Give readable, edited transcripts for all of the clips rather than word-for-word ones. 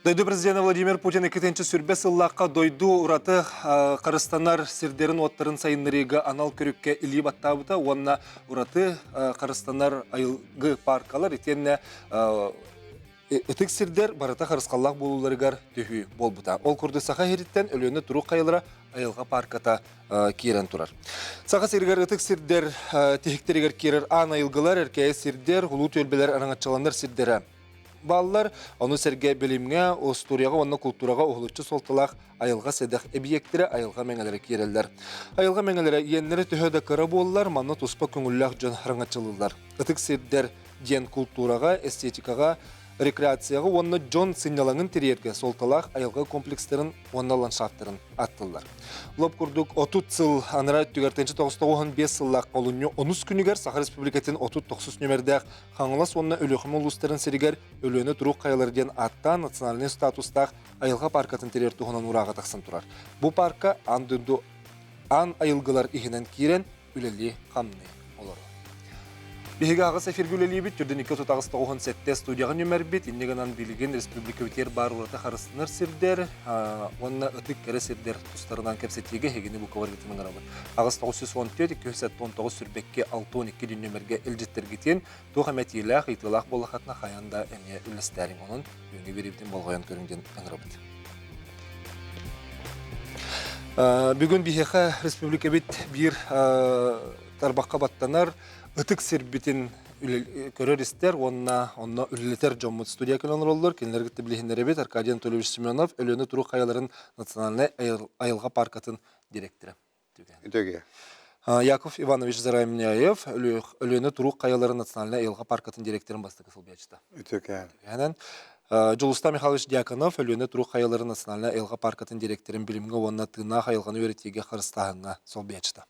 Дойду президент Владимир Путин екетенчі сүрбе сыллаққа дойду ұраты қарыстанар сирдерін оттарын сайынырыға анал көрікке илі баттабыта, онына ұраты қарыстанар айылғы паркалар етенне үтік сирдер барыта қарысқаллақ болуларығар түйі болбыта. Ол күрді сақа херіттен өліні тұру қайылыра айылға парката керен тұрар. Сақа сиргер үтік сирдер техіктерігер керер ан айылғылар, әркәйі сирдер, ғылу төлбелер анаңатчаландар сирдері. Баллар, оны сәрге білімге, осторияға, оны культураға оғылытшы солтылақ айылға седақ объекттері айылға мәңелері керелдер. Айылға мәңелері енлері түхөді кірі болылар, манны тұспа көңілләқ жөн раңатчылылар. Үтік сирдер ден культураға, эстетикаға, рекреацияға, оны жон синялаңын терерге солтылақ айылға комплекстерін, оны ландшафтарын аттылар. Лоп күрдік 30 сыл аныра түгертенші 95 сыллақ олыню 10 күнігер Саха Республикатын 39 нөмердәқ қаңылас онына өліқым ұлыстарын серігер өліні тұруқ қайыларден атта национальный статустақ айылға паркатын терер тұғынан ұраға тақсын тұрар. Бұл парка ан айылғылар ихінен керен үлелі қамны олар. Беге ағыз эфирге үлелі бит, жүрден 2 сетте студияға нөмер бит, иннегенан билеген республика өтер бар ұраты қарысыныр сирдер, онына өтік кәрі сирдер тұстарынан кәпсеттегі хегені бұл ковар кетінің арабы. Ағыз 914-219 сүрбекке 6-12 ден нөмерге әлжеттер кетен, тоға мәтелақ, итылақ болақатына қаянда әме үлістәрін оның өңе беребден болғаян көріңден аңырабыд. Бүгін бігеға республика бит бір тарбаққа баттанар, Үтік сирбитин көрер істер, онна үлілетер жоммут студия көлінер олар, келінергітті білігіндері бет Аркадий Анатольевич Семенов, өліні тұру қайаларын национальный айылға паркатын директоры. Яков Иванович Зарайменяев, өліні тұру қайаларын национальный айылға паркатын директорын бастығы сылбиячты. Жолуста Михайлович Дьяконов, өліні тұру қайаларын национальный айылға паркатын директорын білімге онна тына қайылғаны өретеге қырыстағыңа сылбиячты.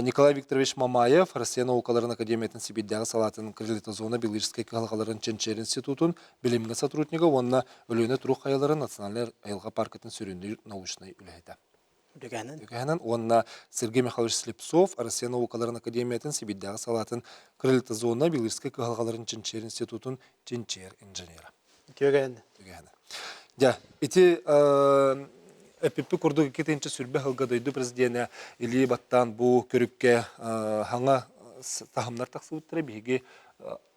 Николай Викторович Мамаев, Россия наукаларын академиятын Сибирдағы салатын кредитозона биологической калғаларын Ченчер институтын білімгі сотруднигі, онына өліні тұру қайаларын национальный айылға паркатын сүрінді научный үләйді. Онына Сергей Михайлович Слепцов, Россия наукаларын академиятын Сибирдағы салатын кредитозона биологической калғаларын Ченчер институтын Ченчер инженері. Эпипі күрдігі кетенші сүрбе ғылға дойды президенті Ильи Баттан бұл көрікке хаңа тахымнар тақсы өттірі бейге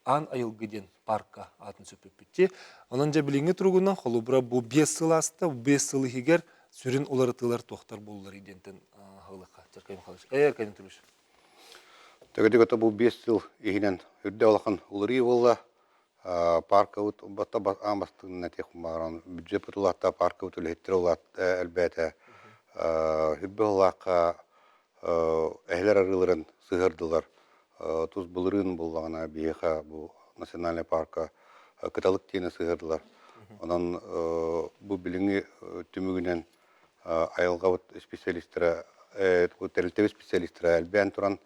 ан айылғыден парка атын сөпіппетті. Онын жа біліңі тұрғынан қолы бұра бұл 5 сыл асты, 5 сылы егер сүрін оларытылар тоқтар болылар едентін ғылыққа. Жарқайым қалыш. Әркайым тұрыш. Төгеді көті бұл 5 сыл егінен үрді олақын ұлыры болла. Парка ut batta ambastığın netek maran büdcet putulatta parka ut ulhettir olat elbette hübbe olaka ehler arıların sığırdılar tuz bulurun bulağına biha bu nasyonal parka kıtalık tiyene sığırdılar onun bu bilini tümügünen ayılgavut spesialistlere bu terlitevi spesialistlere elben turan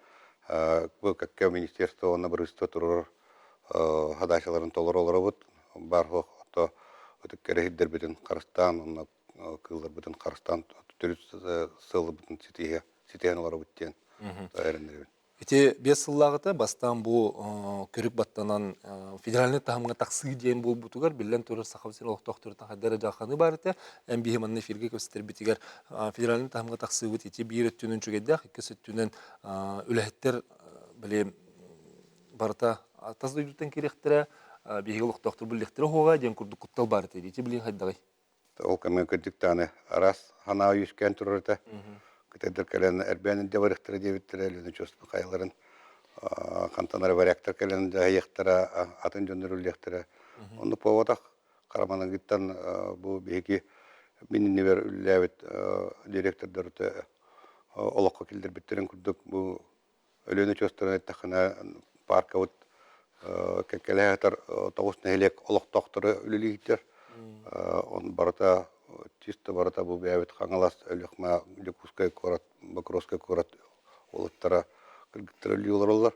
bu kakka ministerstvo ona barısto turur Hadaşaların tolar olarak var o da ötekere hidder bütün Karstan onlar kızlar bütün Karstan türlü sığlı bütün siteyen olarak biten öğrenler. Ete 5 yıllarda bastan bu körük battanan federalni tahımga taqsı diyen bol butugar billen törür saxavsir oluq doktordan hadara jaxаны бар ete en bihimanne firge köster bitiger federalni tahımga taqsı wit ete bir ötünün çögedde ikisi tünün ülehetler bile barta Таз дойдуттан керектері, бейгелік доктор білдіктері хоға, ден күрді құттал бар еді. Ете білген қайдағай? Ол кәмен күдіктаны арас хана үйіскен тұрырды. Күтедір кәлен әрбәнін де барықтыры дебіттірі, әліні чөстің қайыларын. Қантанары баряқтыр кәлен де аяқтыры, атын жөндір үлектірі. Оны повадақ қараманын күттен бұл бейге менің невер үлләвет директордарды олаққа келдір біттерін күрдік. Бұл өліні чөстің әттіқіна парка өт Кәкеләтер тоғыз нәйлек олық тоқтыры үлілігітер. Он барата, чисто барата бұл бәйбет қаңалас өліқма Лекускай көрат, Бакровскай көрат олықтара кіргіттір үлі олар олар.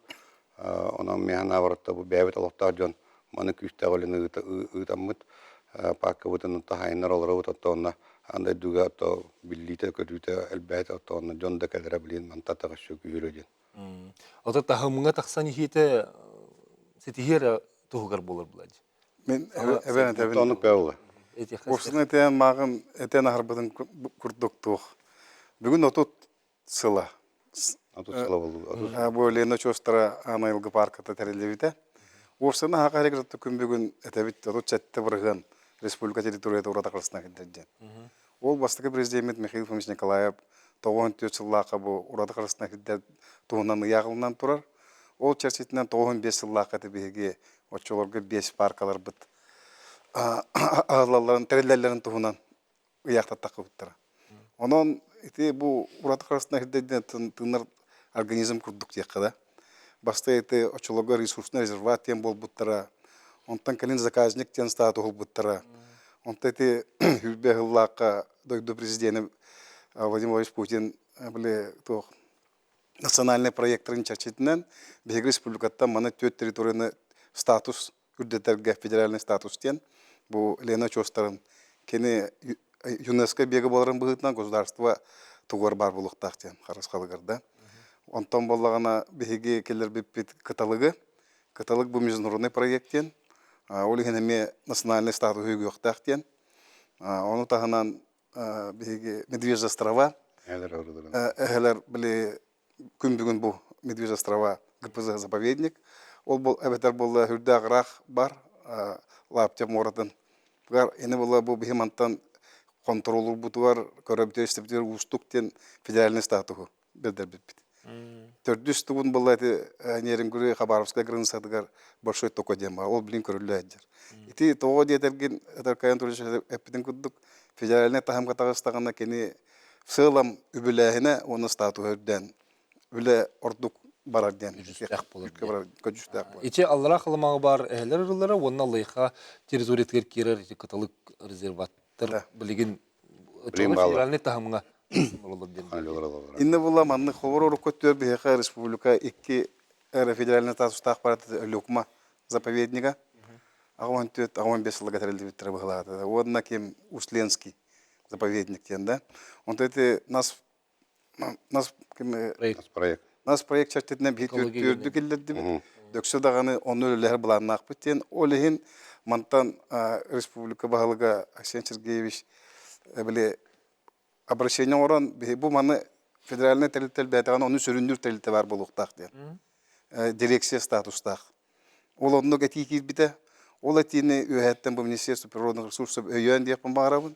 Онан механа барата бұл бәйбет олықтар жон маны күшті ғалыны ұйтаммыд. Паққа бұтының тағайынар олар ұт отта онна андай дүгі отта біллейті көтүйті әлбәйті отта онна жон да кәдірі білейін мантатаға шөкі үйрөден. Ота тағымыңа тақсан ехеті Сетихера тугар болар булады. Мен эбен эбен. Тонук бәулі. Осыны этен мағын этен ахарбытын курдуктух. Бүгін отут сыла. Атут сыла болду. Бу Лена Чостара анайлгы парката терелебите. Осыны хакарек жатты күн бүгін этебит отут чатты бырган республика территорияда урата кырсына кендерден. Ол бастыгы президент Михаил Фомич Николаев 94 жыллақа бу урата кырсына кендер туунан ягылынан турар. Ол чарчитинен 95 жыллақа тебеге очолорго 5 паркалар бит. Ağlarların, terellerlerin tuğunan ıyakta takıbıttara. Onun bu urata karşısında hiddetten tığınar organizm kurduk yakada. Başta açılığa resursuna rezervatiyen bol buttara. Ondan kalin zakaznikten statı ol buttara. Ondan hübbe hıllaqa doydu президент Владимир Владимирович Путин национальный проекттарын чарчитинен Беги республикатта мана төт территорияны статус үрдеттерге федеральный статус тен. Бу Лена Чостарын кені ЮНЕСКО бегі боларын бұғытынан государство туғар бар болуқтақтен қарасқалығырда. Онтан болағына беге келер беппет каталығы. Каталог бұл международный проекттен. Ол егенеме национальный статус үйгі оқтақтен. Оны тағынан беге Медвежьи острова. Әгелер біле күн бүгін бұл Медвежьи острова ГПЗ заповедник. Ол бұл әбетер бұл үрді ағырақ бар. Лаптеп моратын. Бұғар, ені бұла бұл беймантан контролы бұтуар, көрәбітер істептер ұстуктен федеральный статуғы білдер бітпіт. Төрдүс тұғын бұла нерін көрі Хабаровская границадығар большой тоқа дема, ол білін көрілі әддер. Ити тоға дейтерген әдәркайын тұрышы әппетін күддік федеральный тахымға тағыстағына кені сылам үбіләхіне оны статуғы өрден, үлі ордук барарден. Ити аллара қалымағы бар әйлер ұрылары, онына лайқа территориятығыр керер, каталык резерваттар білеген федеральный тахымға олылыр ден. Инне була манны ховор орукот төр беха республика 2 федеральный статустақ барады люкма заповедника. Агон 5 жылға тәрелді біттірі бұғылады. Одна кем Усленский заповедник тен, да? Он это нас проект. Нас проект чартетінен бейт өрді келдерді бі. Дөксі дағаны оны өлілер бұланын ақ біттен. Олығын мантан республика бағылыға Аксен Сергеевич біле обращение оран, бұл маны федеральный тәліттел бәйтіған оны сөріндір тәлітті бар бұл ұқтақ ден. Дирекция статустақ. Ол оны әті екіз біті. Ол әтіні өйәттен бұл Министерство природных ресурсов өйен дейпін бағарабын.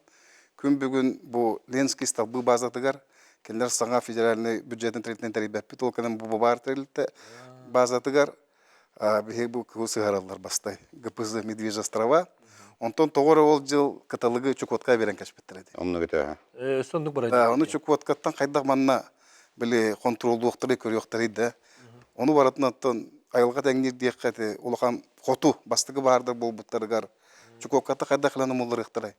Күн бүгін бұл Ленский столбы базатығар. Кендер саңа федеральный бюджеттен тәрелттен тәребәппі. Толқынан бұл бар тәрелтті базатығар. Бұл күйсіғаралар бастай. ГПЗ Медвежьи острова. Онтон тоғыры ол жыл каталығы Чукотқа берен кәшпеттіреді. Оны беті. Сондық барайды. Оны Чукоткаттан қайдақ манна біле контролды оқтыры көрі оқтырыйды. Оны баратын аттан айылға тәңнер дейққәті олыған қоту бастығы бардыр бұл бұттарығар. Чукоткатта қайдақ қыланы мұллар иқтырай.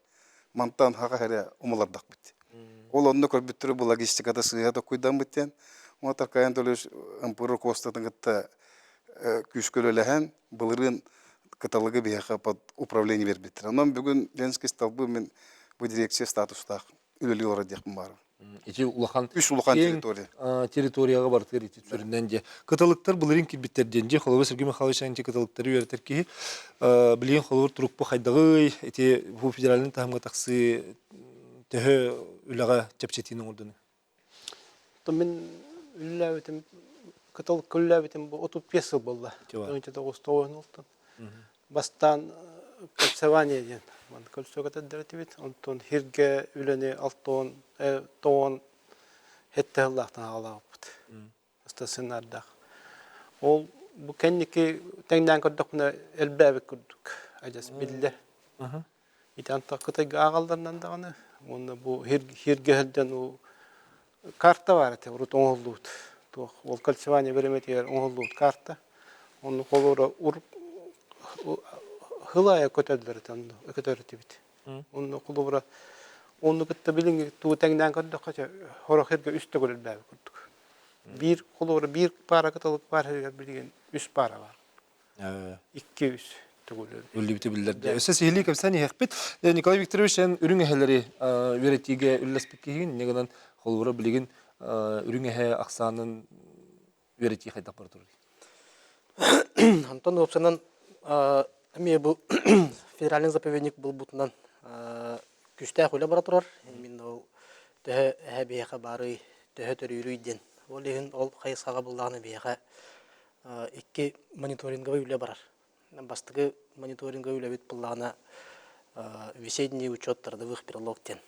Мантан хақа әрі ұмылардақ бітті. Ол оны көрбіттірі бұл логистикада сыйғада көйдан біттен. Оны тарқайын төлеш ұмпыры костатын ғытта күшкөлі бұлырын каталогы бияха под управление вербиттер. Анан бүгін Ленский столбы мен бұл дирекция статустақ үлілі олар дейқпін барым. Ити улахан Үш улахан территория. Территорияға бартыр ити түрінен де. Каталыктар бұлырын келбеттерден де, Холова Сергей Михайлович анти каталыктары үйертер ки, білген Холовар тұрып бұл қайдағы, ити бұл федералінің тағымға тақсы төхі үліға чапчетінің ордыны. Мен үліләуітім, каталык үліләуітім бұл 35 жыл болды. 1990 олтын. Бастан кольцевание ден. Кольцоға тәддірәті бет. Онтон хирге үліні алтон, тоғын хетті ғылақтан ағалағы бұд. Астасын ардақ. Ол бұл кәннекі тәңден көрдік бұны әлбәбі көрдік. Ажас білді. Итан тақытайғы ағалдарынан дағаны. Бұл хирге ғылден карта бар әте, ұрыт оңғылуыд. Ол кольцевание береметер оңғылуыд карта. Оны қолуыра хылая көтөрдү бит. Onu kulubra onu gitti bilin tu tengden kadar kaça horakirge üstte görülbäbi kurduk. Bir kulubra bir para katalık var her bilgen 3 para var. 200 tugulur. Ülli biti bildirdi. Öse sihli kapsani hekbit. Nikolay Viktorovich en ürün ehelleri veretige üllespikkihin negadan kulubra bilgin ürün ehe aksanın veretiye hayda pardur. Anton opsanan Әме бұл федеральный заповедник бұл бұтынан күсті әқөлі бара тұрар. Мен ол түхі әбейеқі бары, түхі түрі үйрейден. Ол егін ол қайысқаға бұлдағына бейеқі екі мониторинговый үлі барар. Бастығы мониторинговый үлі бет бұлдағына весенний учет трудовых перелогтен.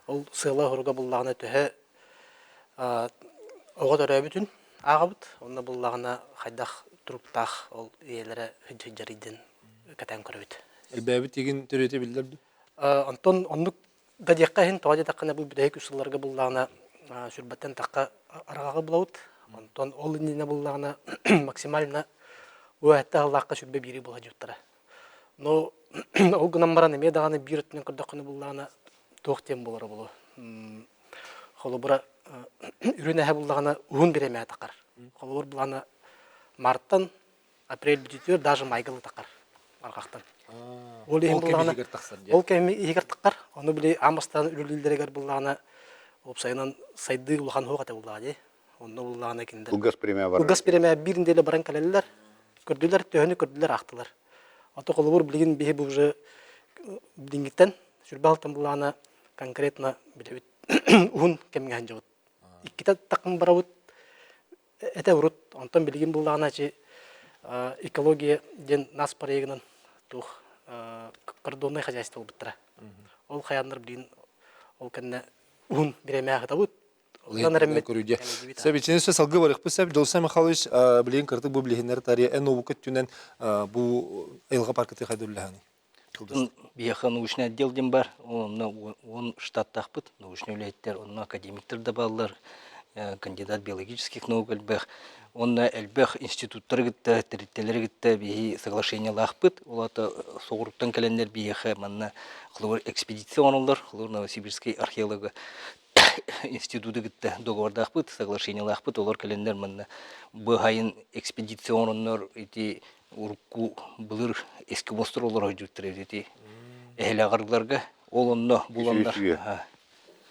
Ол сыйлы ғырға бұлдағына түхі оға түрі бүтін ағабыт. Онына бұлдағына қайдақ тұруптақ ол иелері хүджариден кәтән көрібіт. Әлбәбі теген төреті білдірді? Антон, оннық да дейққа хен тоғады таққана бұл бүдәйік үсілларға бұлдағына сүрбаттен таққа арағағы бұлауыт. Антон, ол иніне бұлдағына максималына өәтті ғылаққа сүрбе бері бұлға жүйттара. Но ол ғынан баран әме дағаны бір өттінен күрдіққыны бұлдағына тоқтен болары бұлы. Қолы бұра үрін әхі бұлдағына ұғын береме тақар. Қолы бұр бұлағына марттан апрель бүтітер даже майгылы тақар арқақтан. Ол кәмі егер тақар. Оны біле амастан үрілдерегер бұлағына опсайынан сайды ұлған хоғаты бұлағы. Оны бұлағына кендер. Улгас премия бар. Улгас премия біріндейлі баран кәлелілер. Көрділер, төхіні көрділер ақтылар. Аты қолы бұр білген бейі бұл жы білінгеттен жүрбе алтын бұлағына конкретно біле ұғын кәміге ханжауыд. Иккіті тақым барауыд әті ұрыд. Онтан білген бұлағына че экология ден нас парегінен тух кордонный хозяйство бұттыра. Ол қаянлар білген ол кәнне ұғын береме ағыта бұд. Сәбетчені сөз алғы барық бұл сәбет Жолсай Михайлович білген кірді бұл білгендер тария ән обықыт түнен бұл айылға паркеті қайды біліғаны? Бияха научный отдел дем бар, он штаттах быт, научный үлеттер, он академиктер да баллар, кандидат биологических наук әлбәх. Он әлбәх институттар гитті, территориялар гитті, бейі соглашение лақ быт. Олата соғырыптан кәлендер бияха манна қылыр экспедиционалар, қылыр Новосибирский археологы институты гитті договордақ быт, соглашение лақ быт. Олар кәлендер манна бұғайын экспедиционалар ити урку былыр эски монстрлар жүктірер ити әхел ағарғыларға. Ол онына бұландар.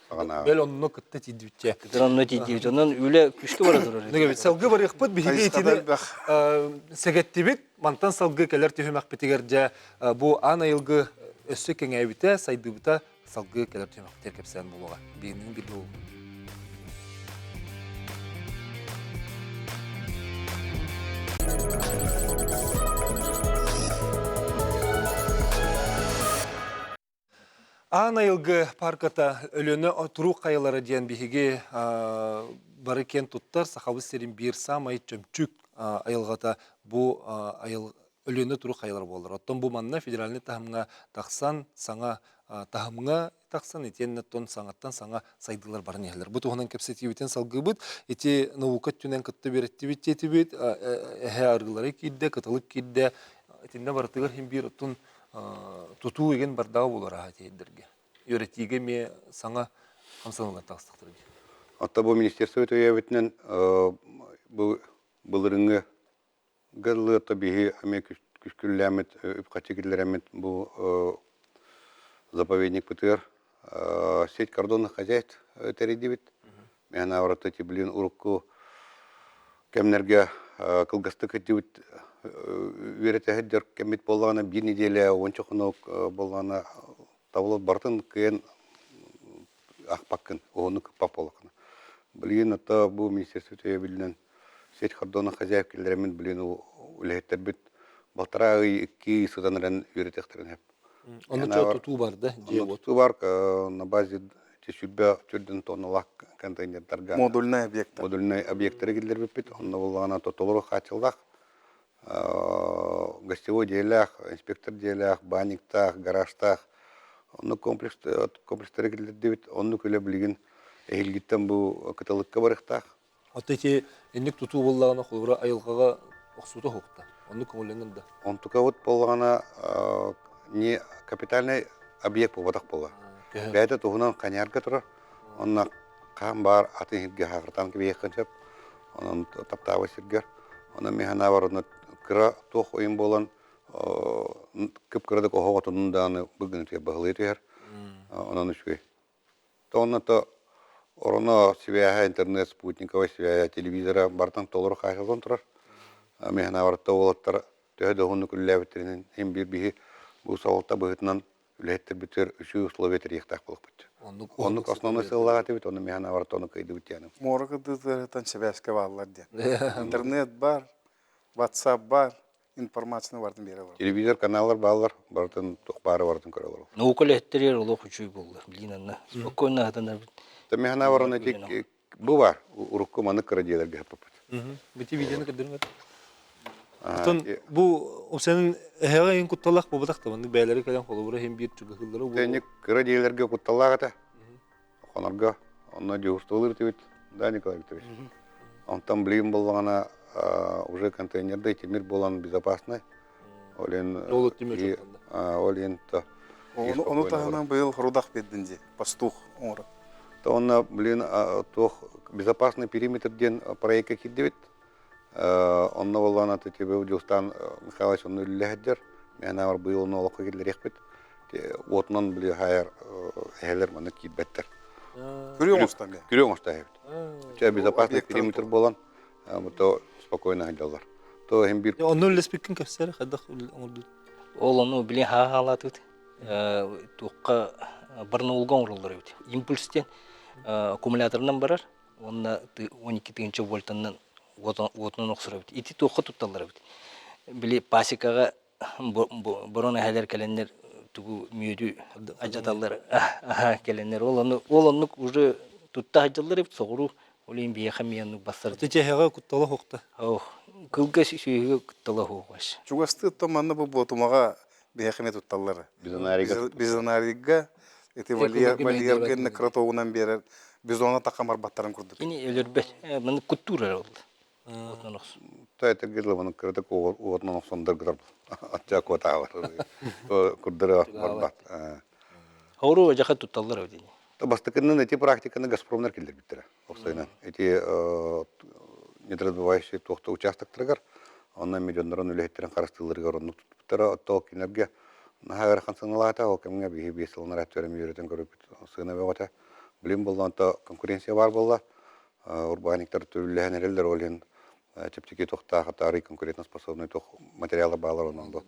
Бәл онына күтті тейдібітте. Кыдыранына тейдібітте. Онын үлі күшті бара тұрар. Неге бет, салғы бар еқпыт, бігеге етені сәгеттебет, мантан салғы кәлер түйімәқ бетігерде бұл ан айылғы өссі кәңәйбіті, сайдыбыта салғы кәлер түйімәқ теркепсән болуға. Бейінің бір бұл. Ан айылғы парката өліні тұру қайылары ден бігеге бары кен тұттар сақабыз серін бір самай чөмчүк айылғата бұл өліні тұру қайылар болыр. Оттон бұл манна федеральный тахымға тақсан саңа тахымға тақсан етенні тон саңаттан саңа сайдылар барын ехілер. Бұл тұғынан кәпсетивітен салғы бұд, еті науқат түнен күтті беретті бет еті бет, әхе арғылары кейді, кытылық кейді, етінде барытығыр хем бір ұттың тұту еген бардағы болар ағат ейдерге. Өретіге ме саңа қамсанылар тағыстықтырды. Атта бұл министерство өтөйәбетінен бұлырыңы ғылы табиғи әме күшкілі үпқатекілер әмет бұл заповедник бұтыр. Сеть кордонных хозяйств өтәреді бет. Мен аврата тиблин урыққы кәмнерге қылғасты көтті бет үйреті әддер кәмет болғаны бір неделе ончықыны болғаны табылып бартын күйен ақпаққын, оғыны күппақ болғаны. Білген атта бұл министерство өтөйе білінен сеть кордонных хозяйств келдерімен білген үләйттер бет балтара ағый 2 сыдан рән үйретіқтерін әп. Оны тұту бар да? Тұту бар на базе тесюбе түрден тонналық контейнердарға. Модульный объект. Модульный объекттері келдер беппет. Онда болғана тотолыры қатылдақ. Гостевой дейлях, инспектор дейлях, баниктақ, гаражтақ. Оны комплекстері келдер дебет. Оны көлі білген әйілгеттен бұл кыталыққа барықтақ. Отты те еннік тұту болғана қолғыра айылғаға оқсуды хоқта. Оны көңіленген да. Онтука вот болғана не капитальный объект болғадақ болға. Бәйті тұғынан қанярға тұрар. Онына қан бар, атын хитге хақыртан кебе еққаншап. Онын таптауы сергер. Онын механа бар, кыра тоқ ойын болан. Күп кырадық оғаға тұнындағаны бүгін өтке бағылы етігер. Онын үшкей. Тоғынаты орына свяя интернет, спутниковая свяя, телевизора бартан толыры қайқылған тұрар. Механа бар, тоғылаттар төһө дохунну күлләбиттеринен hem bir bihi bu салта быһытынан үлеттер битер үшү условия терихтак булып. Оннук основной сыллага тибит, оны механа бар тону кыйды битяны. Морга дытырытан себәскә баллар ди. Интернет бар, WhatsApp бар, информацияны бардын бере бар. Телевизор каналлар баллар, бартын тухпары бартын көрөлөр. Наукалеттерер олох үчүй болду. Билинанна. Спокойно атанар. Та механа барына тик бу бар, урукку маны кырдыйларга хаппат. Бити видеоны кырдырмат. Тон бу опсенин эһеге кутталак бу батакта мынды бәйләре калан холобура hem bir чугы хыллары бу. Тәник кырдыйларга кутталлагата. Хонорга, онна жустулыр тибит, да, Николай Викторович. Он там блин болгана уже контейнерде темир болан безопасный. Олен олен то. Оны тагынан быйыл хурудак бединди, пастух ора. То он, блин, то безопасный периметр ден проекта киддебит. Он болана то тебе Удилстан Михайлович он лехдер. Мен авар быйыл нолоққа кидлерек бит. Отнан блин хайр хелер маны кидбеттер. Көрөңүзтан бе. Көрөңүзтан. Че безопасный периметр болан. То спокойно ходилар. То hem bir Onun lespekin kafsara xadak oldu. Ол оны биле халатыт. Туққа барны улган урулдар бит. Импульстен аккумулятордан барар. Онда 12 вольттан отнан оксура бит. Ити туққа тутталар бит. Биле пасикага борона хәлер каленнер тугу мүйдү ажаталар келеннер. Ол оны уже тутта хаҗалар бит. Согру Олин бия хамияны басар. Течеһеге куттала хокта. Кылга шүйеге куттала хогаш. Чугасты томанны бу ботумага бехме тутталлары. Бизонарига эти валиерген кратоунан берер. Biz ona takamar battарын курдук. Кини элербе. Мен культура болду. Отнонос. то это гирло вон крыта ко отнон сондыр граб. Атча кота бар. То курдыра барбат. Ауру жаха тутталлар өдени. То бастыкынын эти практиканы Газпромнар келдер биттер. Оксойнан. Эти недоразбывающие тохта участоктаргар онна миллиондарын үлехтерин карастылырга орунук туттара ток энергия нахагар хансаналата ол кемге бихи бисылнар атөрөм үйрөтөн көрүп сыйна бегота билим болгонто конкуренция бар болла урбаниктер төлөлөнерлер олен чептики тохта хатары конкурентоспособный тох материалы балар онон бу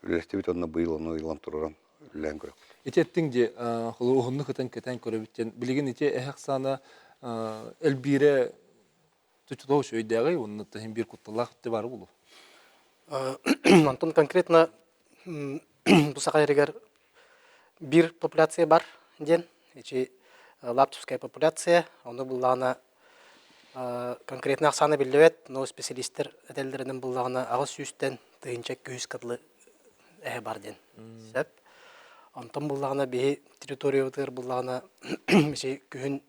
үлестебит онна быйыл ону илан туруран үлен көрөк. Итеттин же холугунну кетен көрөбүттен билген ите эхсана элбире Тучтоо шөйдәгәй, онны тәһим бир кутталак те бар булу. Антон конкретно бу сакайрыгар бир популяция бар ден, эчи лаптевская популяция, аны буллана конкретно аксаны билебет, но специалисттер әдәлләренең буллагына агыс сүстән тыйынча 200 катлы бар ден. Сәп Антон буллагына бе территориялар буллагына эчи күн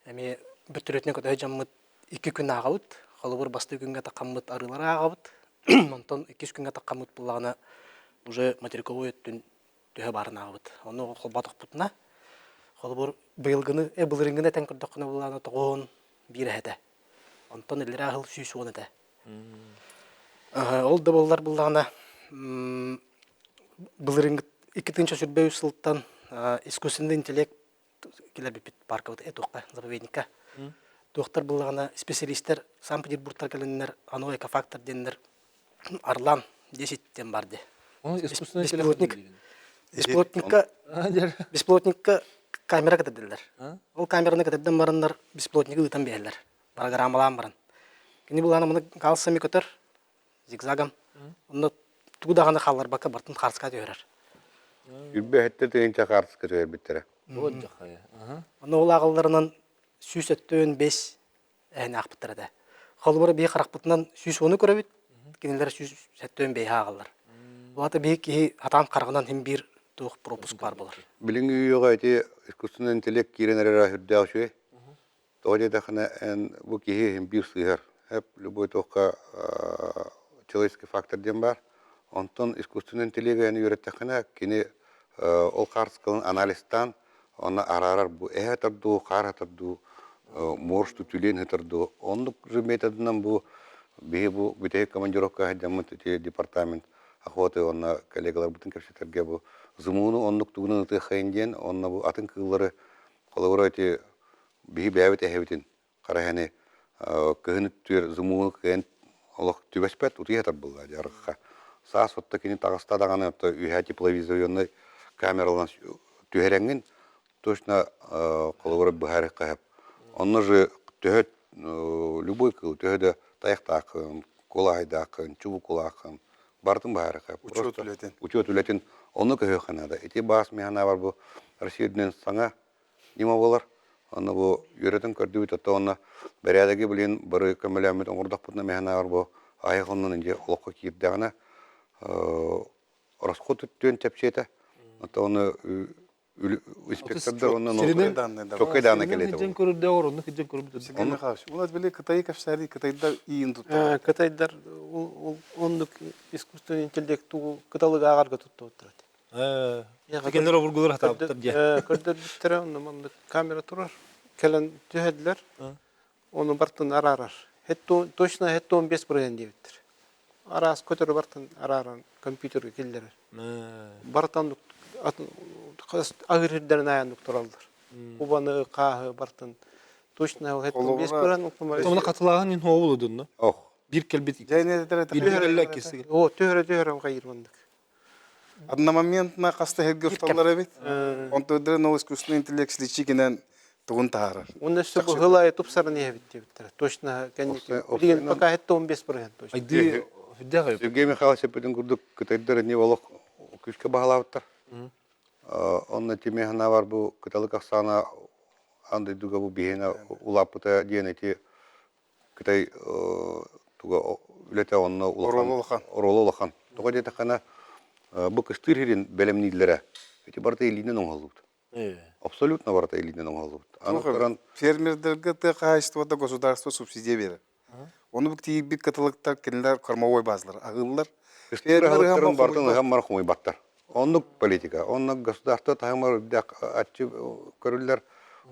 эме бүтүрөтне көтө жаммыт 2 күн ағауыт, қалыбыр басты күнге тақамыт арылар ағауыт, онтон 2 күнге тақамыт бұлағына уже материковой өттін түйе барын ағауыт. Оны қолбатық бұтына, қалыбыр бұйылғыны, бұлырыңғыны тән күрдіққыны бұлағына тоғын бір әді. Онтон әлері ағыл сүйсі оны да. Ол да болар бұлағына бұлырыңғы 2-тінші сүрбе үсілттан искусственный интеллект келер біппет парковыды әтуққа, заповедникка. Доктор буллагана специалисттер Санкт-Петербургтар келеннер ану экофактор деннер Арлан 10тен барды. Бесплотникка камера катадылар. Ол камераны катаддан барыннар бесплотники ытан берлер. Программалан барын. Кини булганы муну калсами көтөр зигзагам. Онда тудаганы халлар бака бартын карска дөрөр. Үббе хетте тыйынча карска дөрөр биттере. Вот жахая. Аны ол агылларынан сүйсөттөн 5 әне ақпыттырады. Қолбыры бей қарақпытынан сүйс оны көрөбіт, кенелер сүйсөттөн 5 ағылар. Бұлаты бей кейі атан қарғынан hem bir тоқ пропуск бар болар. Билинги үйөға әте искусственный интеллект киренерера хүрдәу шөй. Тоғыде дақына бұл кейі hem bir сыйғар. Әп любой тоққа человеческий фактор ден бар. Онтон искусственный интеллект әне үйреттіқына кені ол қарсқылын анализтан оны арарар бұл әтірду, қаратырду, моршту түлен хетырду. Ондук же методынан бу бе бу бүтек командировка хадамыт те департамент охоты онна коллегалар бутын кепсетерге бу зумуну ондук тугунун ты хайнден онна бу атын кыллары коллаборати бе бәвит әһәбитин караханы кыһын түр зумуну кен Аллах түбәспәт утый хатар булла жарыкка. саас отта кини тагыста даганы отта үйә тепловизионный камералан түһәрәңген точно колгор бахар кап. Онны же төһөт любой кыл төһөдө таяктакын, колайдакын, чубукулакын бартын бахар кап. Учет үлетин. Онны көһөханада. Эти бас механа бар бу Россияден саңа нима болар. Онны бу йөрөтен көрдүбүт отта онны берәдәге билен бары көмөләмет оңордак бутна механа бар бу айгыннын инде олокко кирдәгенә расход үттен тәпчете. Отта оны инспектордар онны чокай данны келет. Хиджен көрүдө орунду хиджен көрүбүт. Сергей Михайлович, у нас были Кытай кафсари, Кытайда иин тут. Кытайдар ондук искусственный интеллекту кыталыга агарга тутту отурат. Текенлер бургулар хатаптыр дия. Көрдөр биттер онда камера турар. Келен төһөдлөр. Оны бартын арарар. Хетто точно хетто 15% дебиттер. Арас көтөрүп бартын араран компьютерге келдер. Бартан агырдерин аяндык туралдар. Убаны кагы бартын точно хетто 15%. Томна катылаган ин хоо болудун. Ох. Бир келбит. Жайне дерет. Бир кесиги. О, төһөрө кайырмандык. Одномоментно каста херге ушталлар бит. Он төдре но искусственный интеллект сличигенен тугун таарар. Он все гылай тупсарын ебиттер. Точно, конечно. Билген пока хетто 15% точно. Айды хүдәгә. Сергей Михайлович педен күрдүк Кытайдар не волок күчкә багалавыттар. Онны темехана бар бу кыталык аксана андай дуга бу бихена улапыта диенети Кытай туга үлете онны улахан. Орололахан. Туга дете хана бу кыстырын белемниләре. Эти барта илинен оңалып. Абсолютно барта илинен оңалып. Анықтан Фермердерге те качеството государство субсидия берет. Оны бик тиби каталыктар кенлер кормовой базалар, агыллар. кыстырын бартын гаммар хумай баттар. Оннук политика, оннук государство тагымар дак атчы көрүлләр,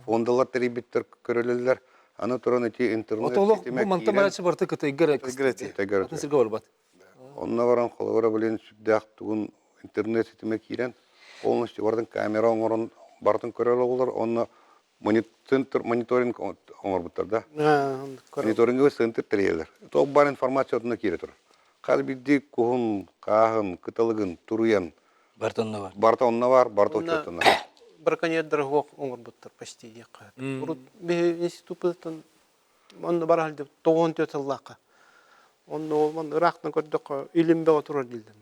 фондалар терибиттер көрүлләр. Аны туран эти интернет Отолок бу мантамарачы барты Кытайга. Кытайга. Сирге барбат. Онна баран холора белән сүддәк тугын интернет сетеме кирен, полностью бардын камера оңорын бартын көрәләр булар, онна мониторинг оңор буттар да. Мониторинг центр трейлер. То бар информация одна кире тур. Калбидди кухун, кахын, кыталыгын, туруян. Барта онна бар, барта учетна. Браконьерлер хок оңор буттар почти якка. Урут бе институттан онда бар халде 94 жыллакка. Онда рахтын көрдөк илимбе отурар дилдим.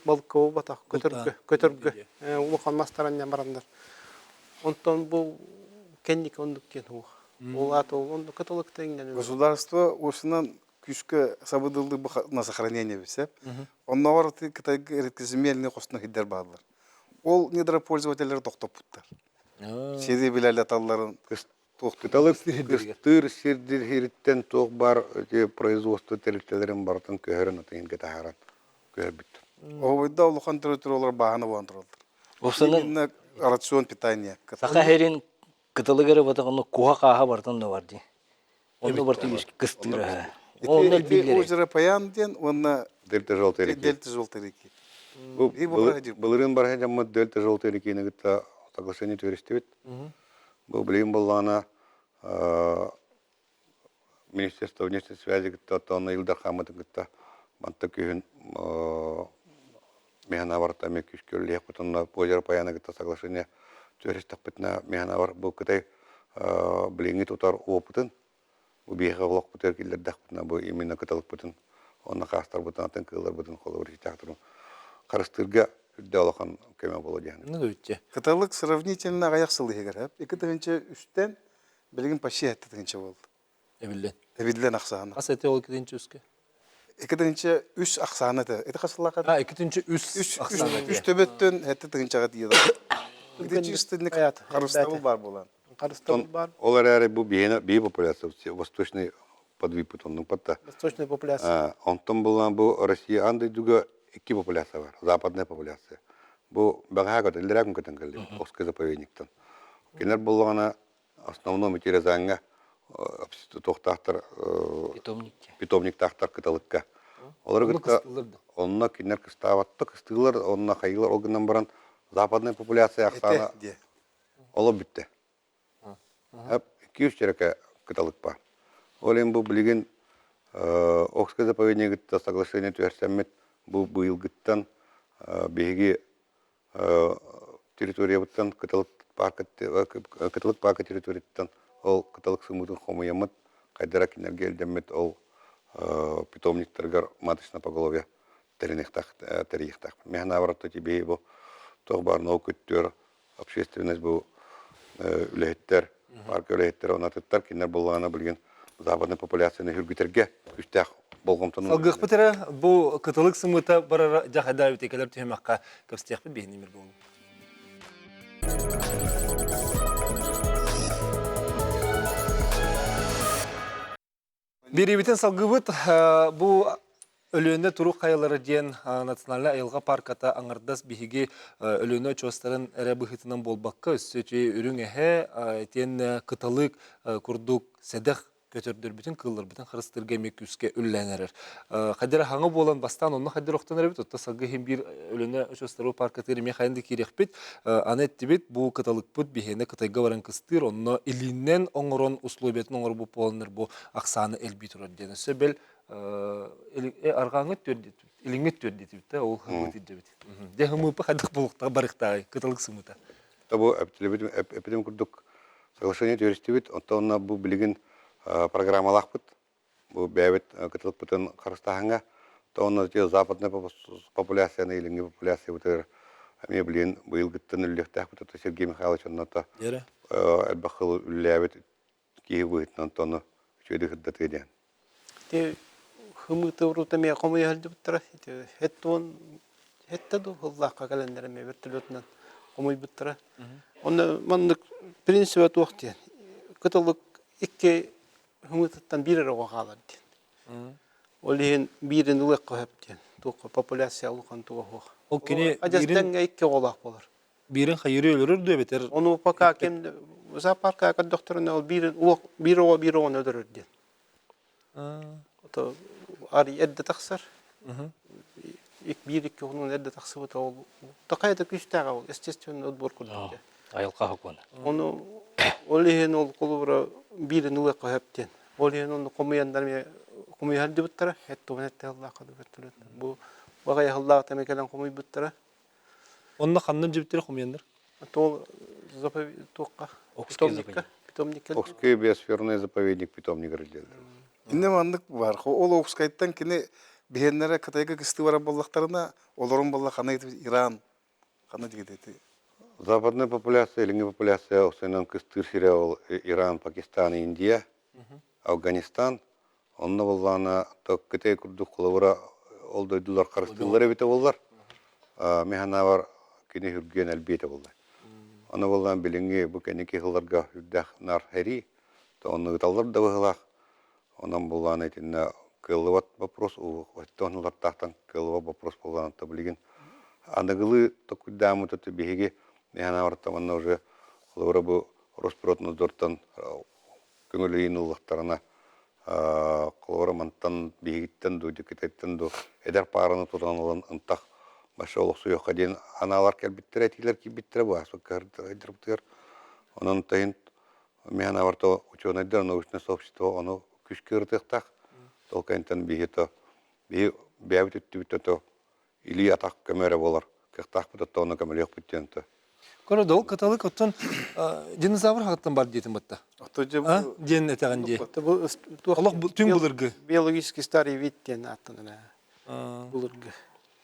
Балкоо батак көтөргө. Улхан мастараннан барандар. Онтон бу кенник ондук кен ху. Ол аты онда каталык теңден. Государство ушунан күшкө сабыдылды на сохранение бисеп. Онна бар Кытайга редкоземельный костна хиддер баалар. Ол недропользовательлер токтоп буттар. Сиди билеле талларын Кыталык кыстыр сирдир хириттен ток бар производство территорияларын бартын көһөрөн атынгы тахарат көрбүт. Ойда улухан территориялар бааны болан туралдар. Осыны Рацион питания. саха херин кытылыгыры батаганы куха каха бартын да барды. Онда барты кыстыра. Онда билер. Озеро Паян ден, онна Дельта желтый реки. Дельта желтой реки. Былырын бар хәҗәм дельта желтый реки нигетта соглашение төреште. Бу билим буллана Министерство внешней связи гитта тонна Илдар Хаматов гитта манта күйін механа бар тами күшкөрлек бутунна Озеро Паяна гитта соглашение төреште битна механа бар бу Кытай билинги тутар опытын бу бега влог бутер килдер бутна бу именно кыталык бутун онна кастар бутан атын кылар бутун колор житактыру карыстырга дәлахан көмө боло дигән. Нигә? Кыталык сравнительно аяк сылы егер. Икенче үстен билген почти әттенче булды. Эбиллен. Эбиллен аксаны. Асете ул киденче үскә. Икенче үс аксаны да. Эте касыллака. А, икенче үс аксаны. Үс төбөттөн әттенчеге дийди. Икенче үстенлек карыстабы бар булган. Карыстабы бар. Олар әрі бұл бей популяция, восточный подвипут, онның патта. Восточная популяция. Онтон болған бұл Россия андай дуга iki популяция бар, западная популяция. Бұл баға көт, елдерәкін көтін кәлді, Оскай заповедниктен. Кенер болғана основном етері заңға тоқтақтар, питомник тақтар кыталыққа. Олар күтті, онына кенер кыставатты, кыстығылар, онына қайылар, олғынан баран западная популяция ақсаны олы бітті. 200 черека кыталык бар. Олен бұл білген Окскай заповедниктен соглашение түйерсәммет бу быйылгыттан биһиги территория буттан кытылык парка территорияттан ол кытылык сымытын хомуямыт кайдара кинерге элдеммет ол питомниктаргар маточно поголовье терихтах. Мехна варто тебе бу тохбар наукыттер общественность бу үлеттер парк үлеттер онатыттар кинер булгана билген западный популяцияны хүргүтерге күстәх болгомтон. Салгых битере бу кытылык сымыта барара жахада битекелер төһмәккә көстәх бит бехнимер бу. Беребитен салгыбыт бу өлөөнө туру каялары ден национальный айылга парката аңырдас биһиги өлөөнө чостарын эре быхытынан болбакка өссөчү үрүң эхе тен кыталык курдук седех көтөрдөр бүтүн кыллар бүтүн хрыстырга мекүскө үлләнерер. Хадира хаңы болан бастан онны хадир октонер бит, отта сагы хем бир өлөөнө чостары паркатыр механды кирек бит, аны эттибит бу кыталык бут бихене кытайга баран кыстыр, онно илинен оңорон условиятын оңор бу полнер бу аксаны элбит турат денесе бел аргаңы төрдит, илиңет төрдит бит, ол хымыт идебит. Де хымыпы хадык булукта барыктай кыталык сымыта. Табу эпидем курдук соглашение төрестибит, онтонна бу билигин программалах бит, бу бәбит кытылык бүтүн карыстаһаңа, тонна те западная популяцияны илинге популяция бутер, ами билин быйыл гыттын үллехтах бит, Сергей Михайлович онната элбахыл үлләбит ки бытнан тонна чөйдү хиддат edен. Те хымыты урутаме комой халды буттара. Хеттон хеттаду Аллахка календареме вертөлөтнөн комой буттара. Онда мандык принципе тоқты. Кытылык икки хымытыттан бири калат ден. Олен бирин улак коп ден. Тука популяция улган туга. Ол кини ажастанга икки колак болор. бирин хайыры өлөрөр дөбетер. Ону пока кем зоопарка доктор ол бирин улак бири өлөрөр ден. То ари эдде таксар. Ик бирик onun эдде таксы бут ол. Такайда күчтага ол естественно отбор кылды. Айылка хокон. Onu olehen ol kolubra birin ule kahapten. Olehen onu komuyanlar komuyar dibuttara hetto nette Allah kadı betület. Bu bagay Allah temekelen komuy buttara. Onda kandan jibtер хумендер. То заповедь тока. Питомник. Окский биосферный заповедник питомник разделен. Инде мандык бар. Ол Окскайттан кини бихеннере Кытайга кысты бара боллактарына олорун болла кана Иран кана дигети. Западная популяция, илинге популяция, осенен кыстыр сирел Иран, Пакистан, Индия, Афганистан. Онна боллана ток кытай курдук кулавра ол дойдулар карыстылар эбите боллар. Механа бар кини хүрген әлбете боллар. Оны боллан билинге бу кенеки хылларга хүрдах нар хери, то онны гыталлар да быгылах. Онан боллан этинне кыллыват вопрос, оттонлар тахтан кыллыва вопрос боллан то билген. Анагылы токудамы то беге механа ортаманна уже кулавра бу Роспротнадзортан көңөлөйүн уллактарына кулавра мантан бегиттен ду дикететтен ду эдер параны тутанылан ынтак башы олық суйоққа дейін аналар кәлбіттер әтилер кебіттер бұға соққардыр. Онын тайын мен аварто ученыйдер научное сообщество оны күшкі ұртықтақ. Толкайынтан бейхето бәбіт өтті или атақ көмәрі болар. Кықтақ бұтатта оны көмәрі еқ бүттенті. Көрді ол каталык оттан динозавр хағыттан бар дейтін бұтта. Ден әтіған де. Олық түн бұлырғы. Биологический старый вид ден аттын бұлырғы.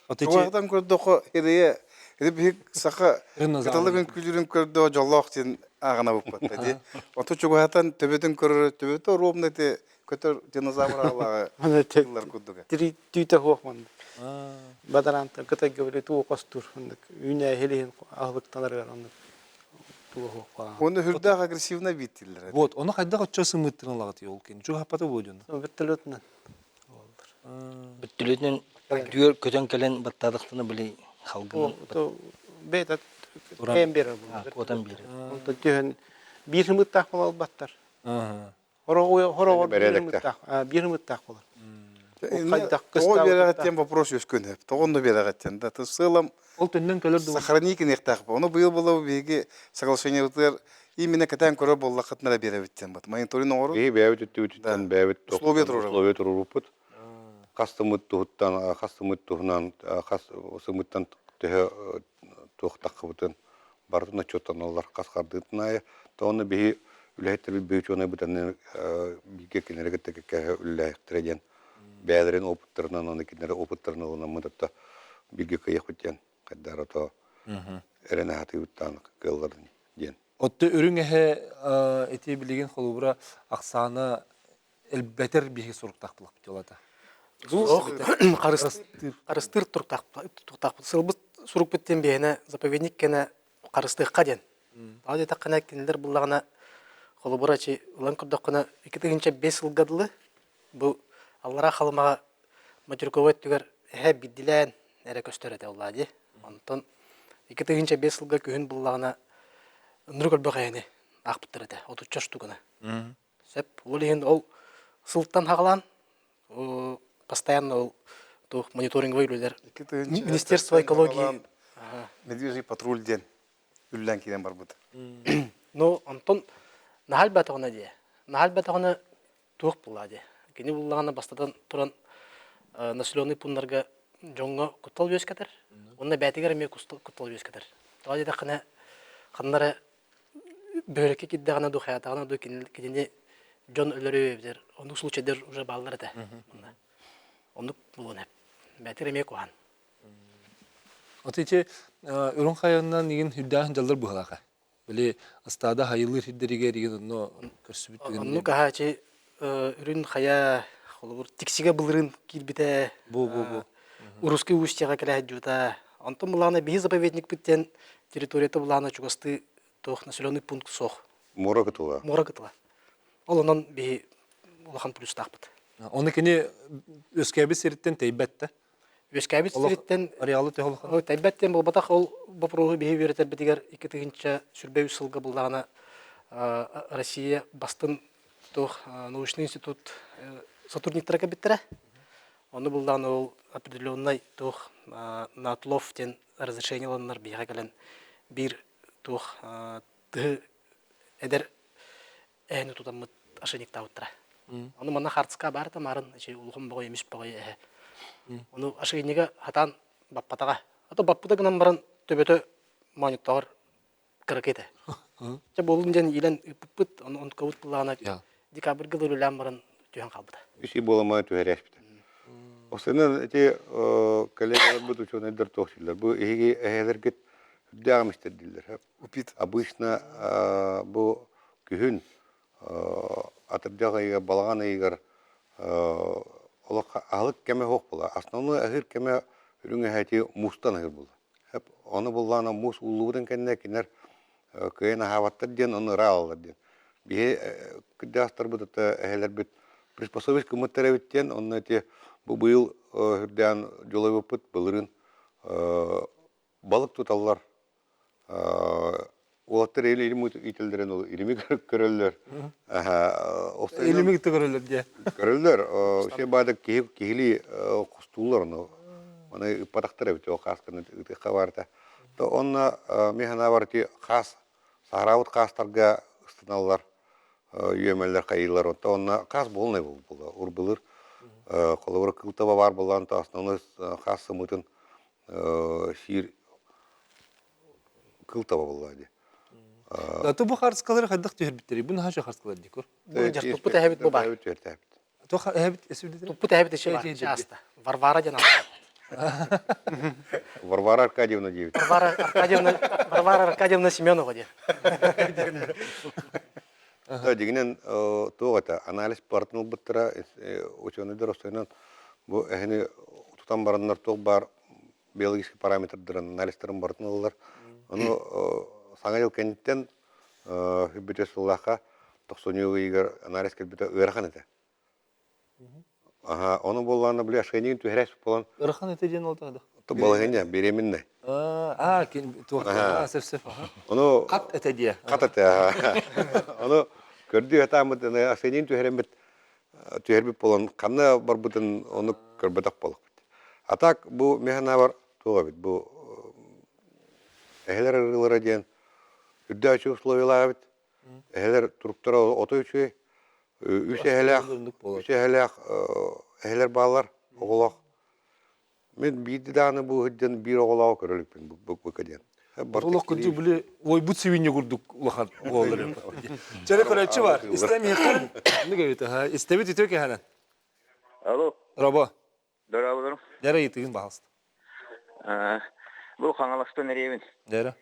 Туадан көрдөгө эрие бик сака каталыгын күлүрүн көрдө жоллок тен агана болуп калды. Ото чугатан төбөдөн көрөр төбөдө ровнете көтөр динозавр алага. Аны теклар күдүгө. Три түйте хокман. Бадаранта кытай говори туу костур. Үйнө хелин агылыктанар аны туу хокпа. Оны хүрдө агрессивно биттилер. Вот, оны кайда качасы мыттырын лагаты олкен. Жугапаты болдун. Вертолетнан. Бүттүлөтүн дүр көтөн келен баттадыктыны били халгын. Бетат эмбер бу. Отан бери. Онто төн бир мыттак болол баттар. Хороо бир мыттак болор. Ол берегеттен вопрос өскөн хеп. Тогондо берегеттен да тысылам. Ол төндөн келер ду. Сохранить нехтак. Оны быйыл боло беги соглашение утер именно катан көрө боллакытмара беребиттен бат. Мониторинг ору. Бәбит өттүтен бәбит условия турупут. Кастымыт туһуттан, кастымыт туһунан, сымыттан төһө туохтаққыбытын бардын отчеттан олар каскардытынайы. Тоны биһи үлэхеттер бүйчөне бутан биге кинерегетте кекке үлэхтерген. Бәдерен опыттарынан аны кинере опыттарынан олна мытта биге кыяхыттен каддар то. Эрене хатыбыттан кылгырдын ден. Отты өрүңэһэ эти билеген холубура аксаны элбетер биһи суруктактылык бит олата. Қарыстыр тұртақ. Сылбыт сұрук біттен бейіне заповедник кені қарыстыққа ден. Ал деді қана кенілер бұлағына қолы бұрачы ұлан күрдіққына 2005 жылғадылы бұл аллара қалымаға матюрковет түгер бидділән әрі көстер әді олла де. Онтан 2005 жылға күйін бұлағына нүр көлбі қайыны ақпыттыр әді, 33 түгіні. Сөп, ол ең ол сылттан хағалан, постоянно ол мониторинговый үйлер. Министерство экологии. Медвежий патруль ден. Үллән киден бар бұд. Ну, Антон, нахал бәтіғына де. Нахал бәтіғына туық бұла де. Кені бұлағына бастадан тұран населенный пунктарға жоңға күттал бөз кәтір. Онына бәтігер әме күттал бөз кәтір. Тұға деді қына қаннары бөрекке кедді ғана ду хаятағына ду кедінде жон өлірі өбдер. Оның случайдер уже балдар әді. Онық бұлын әп. Бәтігер әме қоған. Отече өрүн хайынан деген хүддаһын жалдар бухалака. Биле астада хайылыр хиддериге деген оно көрсүбүттүгүн. Онну каха чи үрүн хая холур тиксиге былырын кирбите. Бу. Урусский устьяга келе жута. Антон булана биһи заповедник биттен территорията булана чугасты тох населенный пункт сох. Морогытыла. Морогытыла. Ол онон биһи улахан плюс тахпыт. Оны кене өскәбе сериттен тейбәтте. Өскәбит сириттен Ареалы тәһолхан. Ой, тайбаттен бу батак ол бопрогы биһи беретер битигер 2-нче сүрбәү сылга булдагына Россия бастын тох научный институт сотрудниктарга биттере. Оны булдан ол определенный тох натлов тен разрешениялар биһа келен бир тох эдер эне тутамыт ашеник тауттра. Оны мана хартска бар та марын че улгым богой эмис богой Оны ашыгынеге хатан баппатага. Ато баппыта гынан баран төбөтө мониторор кыракете. Че болун ден илен ыппыт он кавут булана. Декабрь гылылан баран түйөн калбыта. Иши боламай түһәрәшпит. Осыны эти коллегалар бут ученыйлар тохсиллар. Бу эге эһелергет дәгъмистер дилер. Упит. Обычно бу күһүн атырдагыга балаган егер алык кеме хок була. Основной ахир кеме үрүнгө хати мустан ахир була. Хеп аны буллана мус уллугун кенне кинер кыйна хаваттар ден аны раалар ден. Бие кыдастар бут эхелер бит приспособись кымыттарабиттен аны те бу быйыл хүрдән жолой опыт былырын балык туталлар. Олаттар эле илим ителдерен ол илими көрөллөр. Элими көрөллөр де. Көрөллөр, ше бада кихили кустулар но. Аны патактар бит о хасканы хабарта. То онна механа барти хас сараут хастарга станаллар үйемелер кайылар. То онна хас болны булды. Урбылыр коловор кылтаба бар булган то основной хас сымытын шир кылтаба булды. Ту бу харскалар хаддак төһөрбиттери. Бу хаша харскалар дикор. Бу жар туппут әбит бу бар. Ту хабит эсүдедер. Туппут әбит ше бар. Часто. Варвара жана. Варвара Аркадьевна девять. Варвара Аркадьевна Семенова де. Да, дигинен тоғата анализ партнер буттара ученыйлар остойнан бу эхни тутан бараннар тоқ бар биологический параметрдарын анализдерин партнерлар. Аны саңайыл кенттен хүббете суллаха 90 егер анализ келбете ырахан эте. Оны болланы биле ашенин түһәрәс болан. Ырахан эте ден олтады. То балагыня беременне. Сеф. Оны Кат эте дия. Кат эте. Оны көрдү атамыт ашенин түһәрәмбет түһәрбит болан канна бар бутын оны көрбөтөк болуп. Атак бу механа бар тоға бит. Бу эхлер ырылары ден үддәчү условиялар бит. Эхлер туруктара отойчу. Үсе эхлер балар оголақ. Мен биді даны бұл хүдден бір оголағы көрілікпен бұл көден. Орлық күнді біле ой бұт севинне күрдік ұлақан оғылыр. Жәрі көрәтші бар. Истем еқін. Неге өті? Истебет өте өке Алло, Рабо. дөрәбеләр. Жәрі етігін бағалысты. Бу хаңалаштан әребен. Жәрі.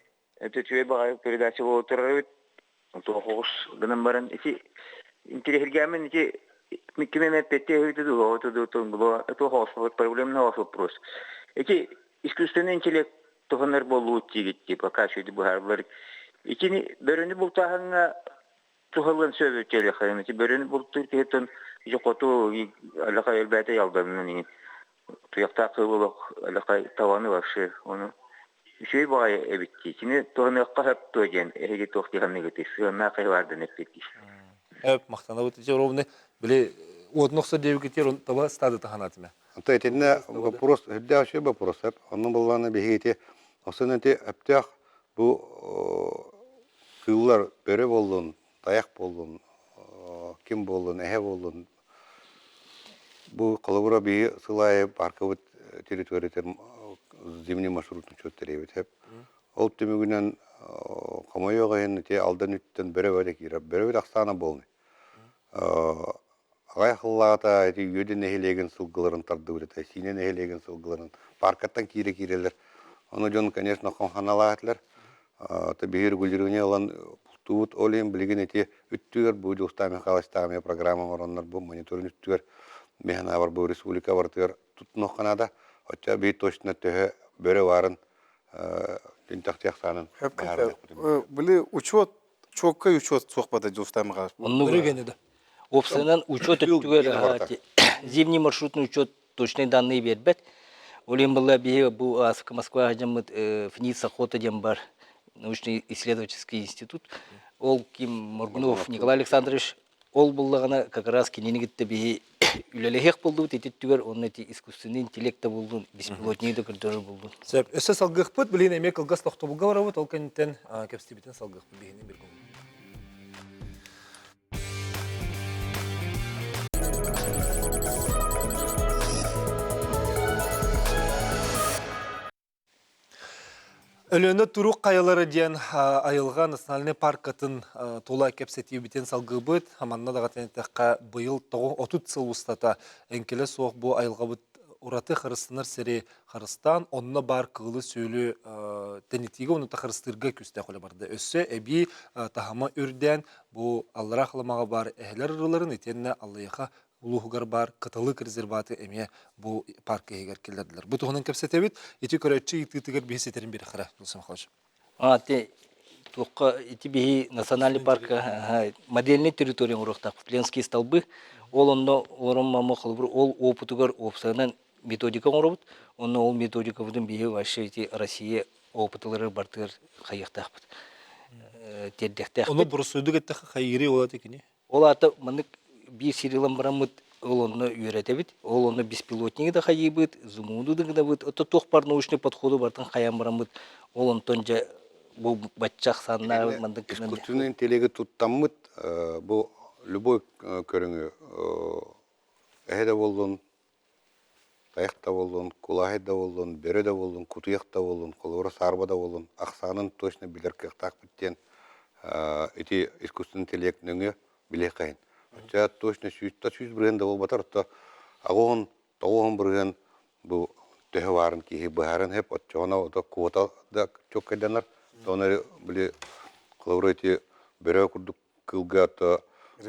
Төтүе багай передача булып торыр бит. Тохос гынан баран ити интерехилгәмен ити миккеме петте хөйдү ду було. Тохос проблем на вопрос. Ити искусственный интеллект тохонар болуу тигитти пока шуйду бу харлар. Итини бөрүнү бултаһанга тухалган сөбөтчеле хайын. Ити бөрүнү булту тетен жокоту алака элбәтә ялданын. Туякта кылылык алака таваны башы оны Шөй багай эбитти. Сине тоныкка хап тоген. Эге тохтыган негете. Сына кайварды неппети. Мақтана өте ровны біле отнықса деу кетер он таба стады таханатыма. Anta etinde вопрос, hüdde şey вопрос hep. Onun bulağına behiyeti. Aslında ete aptaq bu kıllar böre boldun, dayak boldun, kim boldun, ehe boldun. Bu kalabura bir sılay parkavut territoriyete zimni marşrutunu çöttereyet hep. Ol tümügünden kamuoyu gayın ete aldan ütten böre böyle kira. Böre böyle aksana bolnu. Агай хыллата эти юден нехелеген сылгыларын тарды үрете, сине нехелеген сылгыларын паркаттан кире-кирелер. Оны жон, конечно, ханалатлар. Та бир гүлдерүне алан тут олем билген эти үттүр бу жустами халастами программа ороннар бу мониторинг үттүр. Механа бар бу республика бартыр тутно Канада. Отча бит точно тө бөрө барын тентактяк санын. Были учет, чокка учет сохпада жустами халас. Көрегенде. Опсынан учет өттүгер зимний маршрутный учет точные данные бербет. Олем была бе бу Аск Москва ажамыт Фница Хота дем бар научный исследовательский институт. Ол Ким Моргунов Николай Александрович ол буллагана как раз киненигитте бе үлелехек болду тететтүгер он эти искусственный интеллекта болду беспилотник да көрдөр болду. Сәп эссе салгыхпыт билен эме кылгас тохтобуга барабыт ол кенттен кепстибитен салгыхпыт бигенен бир күн. Өлөні тұруқ қайылары ден айылға национальный паркатын тола кепсетив бітен салғыбыт. Хаманна дағатын әтіққа бұйыл 30 сыл ұстата әнкелі соқ бұл айылға бұд ұраты қырыстыныр сәрі қырыстан, онына бар қылы сөйлі тәнетігі оны тақырыстырға күсті қолы барды. Өссі әбі тахама үрден бұл аллара қылымаға бар әхілер ұрыларын етеніне аллайыға улуғығар бар қытылық резерваты әме бұл паркы егер келдерділер. Бұл тұғынан кәпсет әбет, еті көрәтші етігер бейсетерін бері қыра. Те туққа еті бейі национальный парка модельный территория ұрықтақ. Пленские столбы, ол онда орын мамы қылбыр, ол опытығар опсағынан методика ұрыбыт. Онда ол методика бұдың бейі вашы еті Россия опытылары бартығар қайықтақ бұд. Тердектақ. Оны бұрыс өдік әтті қайыры олады екені? Ол аты мұндық bir сирилам барамыт ол оны үйретебит, ол оны беспилотниги да хайыбыт, зумуду да быт, это тох пар научный подходу бартан хаям барамыт, ол он тонжа бу батчак санна мандык. Искусственный интеллект туттаммыт, бу любой көрүңү эхеде болдун, таякта болдун, кулахеда болдун, береде болдун, кутуякта болдун, колора сарбада болдун, аксанын точно билерке так биттен эти искусственный интеллект нөңө биле кайын. Хотя точно сүйт бренда бол батар то агон тоон брен бу теварын ки барын хеп отчона ото квота да чоккаданар тонер били клаурити бере курдук кылгата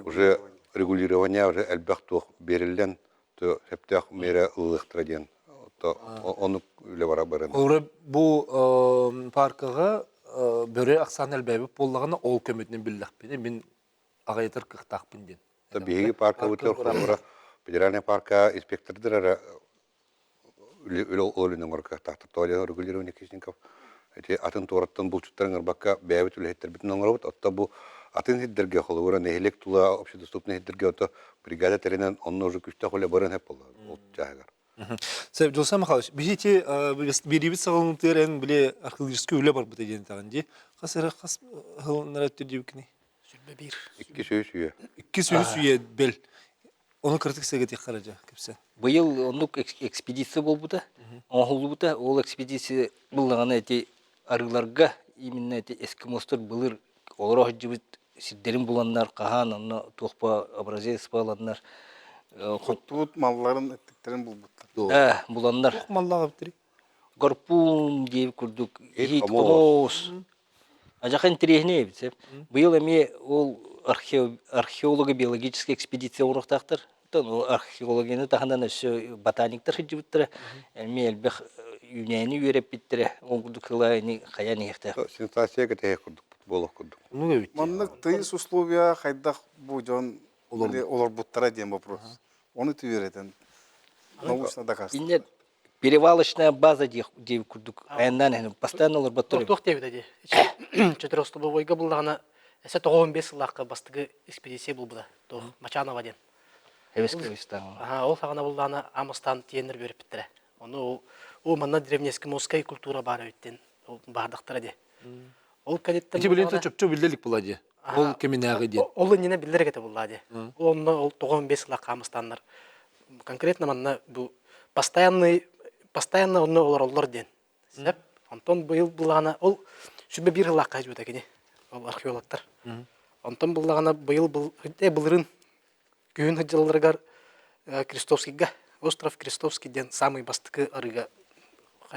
уже регулирование уже элбахтох берилен то хептах мере ылыктраден то оны үле бара баран. Олар бу паркыга бөре аксан элбеби боллагына ол көмөтүнүн биллахпен мен агайтыр кыктакпын ден. Табиғи парка өтер құрамыра федеральный парка инспектордары өлінің ұрқа тақтыр. Тоғалия регулирование кешінков. Атын тораттан бұлчыттарын ұрбаққа бәйбіт үлеттер бітін оңырабыт. Отта бұл атын хиддерге қолы ұран әйелек тұла общедоступный хиддерге ота бригада теренен онны уже күшті қолы барын хеп болды. Ол жағығар. Сәп, Жолсан Махалыш, бейте беребіт сағылымтырын біле археологический үлі бар бұт еден тағын. Қасыры қас ғылынар әттер дейбікіне? İki söğüs üye. İki söğüs üye bel. Оны кыртык сегети каража кепсе. Быйыл онук экспедиция болбута. Оңолбута, ол экспедиция буллагана эти арыларга именно эти эскимостор былыр олорох жибит сиддерин буланнар кахан, онно туохпа образец баланнар. Құттуыт малларын әттіктерін бұлбұттар. Буланнар. Маллага биттери. Горпун дейіп күрдік. Ит Ит комос. комос. Ажақан тирехне бит. Быйыл эми ол археолога биологическая экспедиция урактактыр. Ол археологияны тахандан өсө ботаниктер жибиттер. Эми элбех юнени үйреп биттер. Оңдукылайны каян ихтер. Сенсация кете курдук, болок курдук. Ну гебит. Маннык тыйыс условия хайдах бұл жон олар бұттара дем вопрос. Оны түйеретен. Научно доказано. Инде перевалочная база дейіп күрдік. Аяндан постоянно олар баттыр. Тоқ дейбі дәде. 4 бойға бұллағына әсі 95 лаққа бастығы экспедиция бұл бұда. Мачанова ден. Хевескевистан. Ол сағана бұллағына Амыстан тиенір беріп біттірі. Оны ол манна древнескимоскай культура бары өттен бардықтыра де. Ол кәдеттен Ити билен чөпчө билделик булади. Ол кеминагы ден. Ол нені білдер кәті бұллады. Ол 95 лаққа Амыстанлар. Конкретно манна бұл постоянно оны олар ден. Сәп, Антон бұйыл бұллағына, ол шүбе бір лаққа жүбі дәкені, ол археологтар. Антон бұллағына бұйыл бұлырын күйін хыджаларығар Крестовскийға, остров Крестовскийден самый бастықы арыға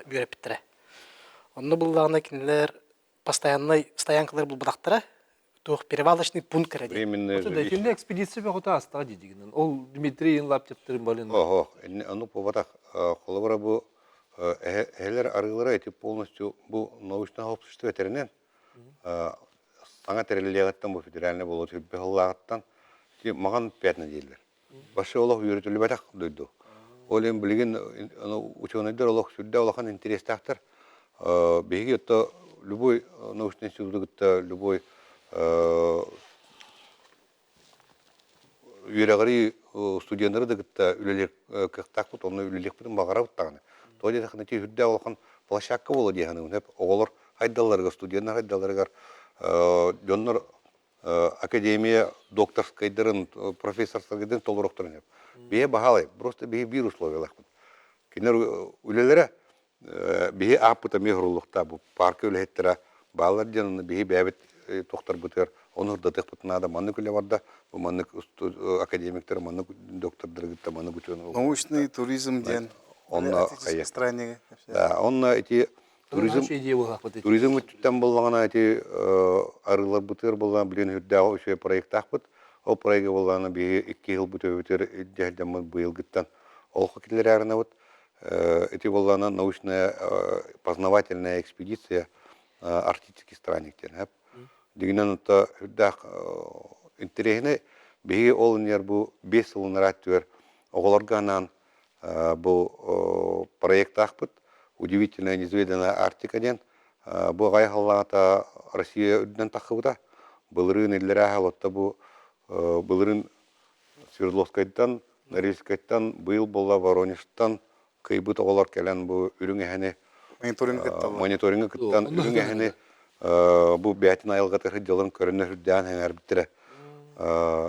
бүйреп біттірі. Оны бұллағына кенелер постоянно стоянкалар бұл бұдақтыра, тух перевалочный пункт кіреді. Временный Сонда жилище. икенде экспедиция бехота астага дидигинен. Ол Дмитрий Лаптептер бален. Ого, оно поводах холовара бу элер арылары эти полностью бу научное общество ветеринар. Саңа терелегаттан бу федеральный болот бехлагаттан ки маган 5 неделер. Башы олох үйрөтүлүп атак дойду. Ол эми билген ученыйдар олох сүрдө олохан интерестактар. Беги отто любой научный институтта любой үйрәгәри студентлары да гытта үлелек кыктак бут, оны үлелек бутын багара буттаганы. Тоди да ханати хүддә олхан площадка була дигән, хеп оголор хайдалларга студентлар хайдалларга жоннор академия докторскайдырын профессорскайдырын толуруктырын хеп. Бие баһалай, просто бие бир условиялар. Кинер үлелере бие апыта мегрулукта бу парк үлеттера балар жанны бие бәбит тоқтар бутер, оны да тек бутнада манны күле барда, бу манны академиктер, манны доктордыр гитте, манны бутен. Научный туризм ден. Онна кая стране. Да, онна эти туризм үттен булгана эти арылар бутер булган билен хүддә өчө проект тахбыт. Ол проекты булганы бие 2 ел бутер дәһдәм быел гиттен. Ол хакилер арына вот эти булганы научная познавательная экспедиция арктических странниктер. Дигинен это дах интересне беги олнер бу 5 ел наратвер оголорганан бу проект ахпыт удивительная неизведанная Арктика ден бу гайхаллата Россия үдден тахыбыта былырын эллере халатта бу былырын Свердловскайдан Норильскайдан быйыл болла Воронежтан кыйбыт оголор келен бу үрүңэхне мониторинг кыттан үрүңэхне бу бәтин айылга тахыдылын көрүнө хүрдән хәңәр биттире.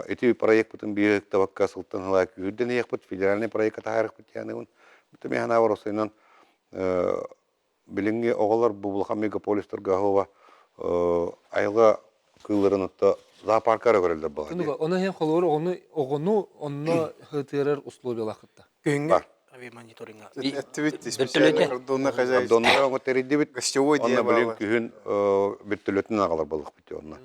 Эти проект бутын биек табакка сылтын хылак үрден яқпыт федеральный проект тахарык бит яны ун. Бутын механа варосынан билинге оголор бублахан мегаполистер гахова айылга кылырынытта зоопаркара көрөлдөр бала. Оны хем холор огону онно хытырыр условиялар кытта. Күйінге мониторинга. Активити специальный кордонный хозяйство. Доннора готеридибит. Гостевой Онна билин күһүн биттелөтүн агалар булык бит онна.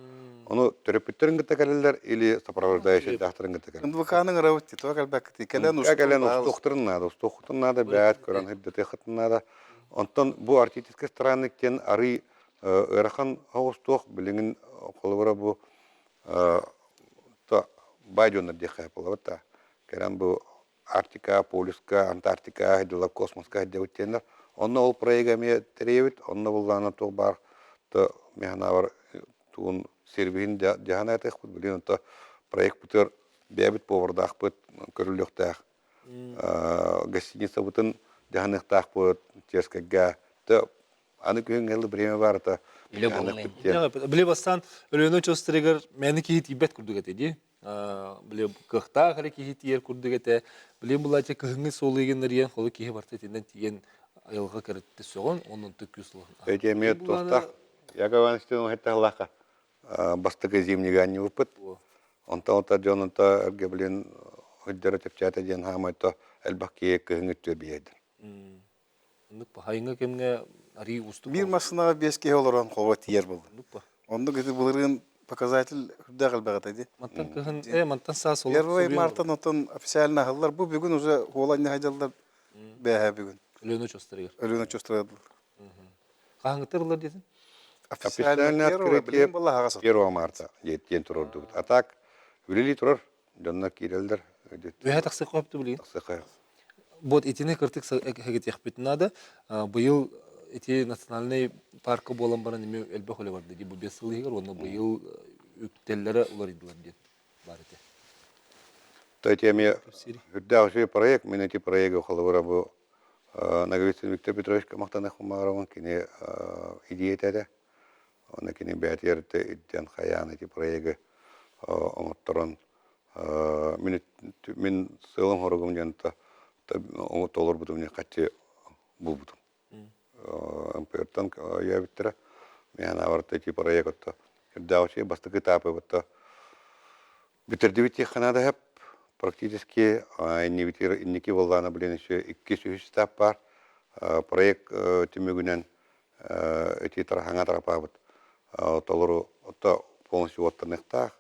Оны терапевтерин гытакаллар или сопровождающий докторин гытакаллар. НВК-ның рауты, то калбакты. Кален Устохтырын надо, бәт, көрән хиддеті хытын надо. Онтан бу арктический странниктен ары ырахан ауыстуқ біліңін қолыбыра бу байдионар дехай болабыта. Кәрен бу Арктика, Полюска, Антарктика, хиддела космоска хиддеуттенер. Онна ол проегаме теревит, онна буллана тоқ бар, механавар туын сервиин жахана айтық бұд, білін онта проект бұтыр бәбіт повардақ бұд, көріліктақ, гостиница бұтын жаханықтақ бұд, тескаға, аны күйін әлі біреме бар, Біле бастан өлөөнө чөстөрөгөр мени кейит ибет курдук этеди. Біле кыхта қары кейі тиер күрдік әті. Біле бұлайча кыхыңы солығын риян қолы кейі барты тенен тиген айылға кәрітті соғын, оның түккі сұлығын. Эти имеют толстах. Я говорю, что это лаха. Бастыгы зимнего не выпад. Он-то Джон-то Геблин Худдера тепчата ден хамайто элбакие кыгынгы төбиеді. Нукпа, хайыңа кемге ари усту. Бир машинаға 5 кеге олардан қолға тиер болды. Нукпа. Онда гэты бұлырын показатель хүрдә қалбағат еді. Мантан кыхын, мантан саа солық. 1 мартан отын официально ақылдар. Бұл бүгін уже олайны хайдалдар бәхә бүгін. Өлөні чөстірігер. Өліні чөстірадылар. Қағыңғытыр ұлар дедің? Официально открытие 1 марта еттен тұрырды. А так, үлелі тұрыр, жонна кирелдер. Өйә тақсы қойыпты білейін? Тақсы қойып. Вот этине кыртык хагет яхпет надо. Быйыл эти национальный паркы болан бара неме элбе холе барды. Ди бу 5 жыл егер, оны быйыл үктелләре улар идилар дит. Бар ите. То эти я хүрдә уже проект, мен эти проекты холовара бу Наговицын Виктор Петрович Камахтаны Хумаровын кине идея тәді. Оны кине бәттерді идден хаян эти проекты оңыттырын. Мен сылым хорогым жанта оңыт олар бұдым не қатты бұл бұдым. Ампертан я биттірі. Мен аварты эти проекты хүрдә уже бастық этапы бұтты. Битерді бітті қанада хәп. Практически инники воллана блин еще 2 этап бар. Проект тимегүнен эти тараханга тарапабыт. Толору полностью оттанықтақ.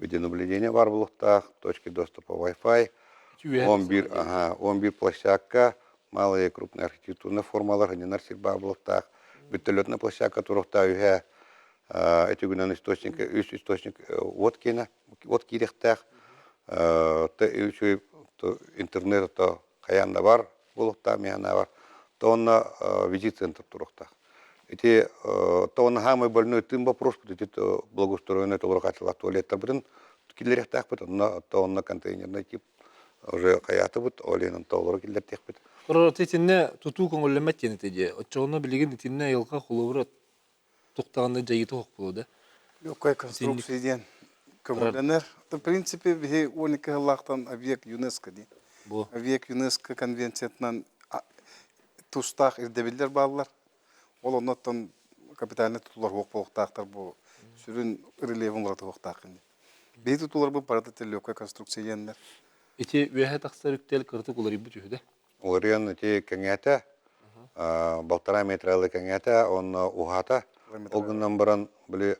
Видеонаблюдение бар булықтақ, точки доступа Wi-Fi. 11 площадка, малые и крупные архитектурные формалар, они нарсик бар булықтақ. Бітелетная площадка турықта үйе эти гүнен источник водки рехтақ. Интернет то хаянда бар, булықта мияна бар, то он визит-центр турықта. Эти то он хамый больной тым вопрос, эти благоустроенные толорокатилар туалеттар бітін, килерехтақ біт, то он контейнерный тип уже хаяты біт, олейнен толору килертех біт. Құрар тетіне тұту көңілі мәттен етеде. Отчағына білеген етіне елға қолуыры тұқтағында жайыты хоқ болуды. Легкая конструкция ден. Коммунер. В принципе, у них лахтан объект ЮНЕСКО ди. Объект ЮНЕСКО конвенциятынан тустах ирдебилер баллар. Ол оннан капитальный тутулар хоқ болуқтақтар бұл сүрін релевін ғыраты хоқтақын. Бей тутулар бұл парадател легкая конструкция енлер. Эти өйә тақсар үктел кыртык олар ибі түйді? Олариян эти кәңәті, 1,5 метралы кәңәті, он ухата. Олғыннан баран білі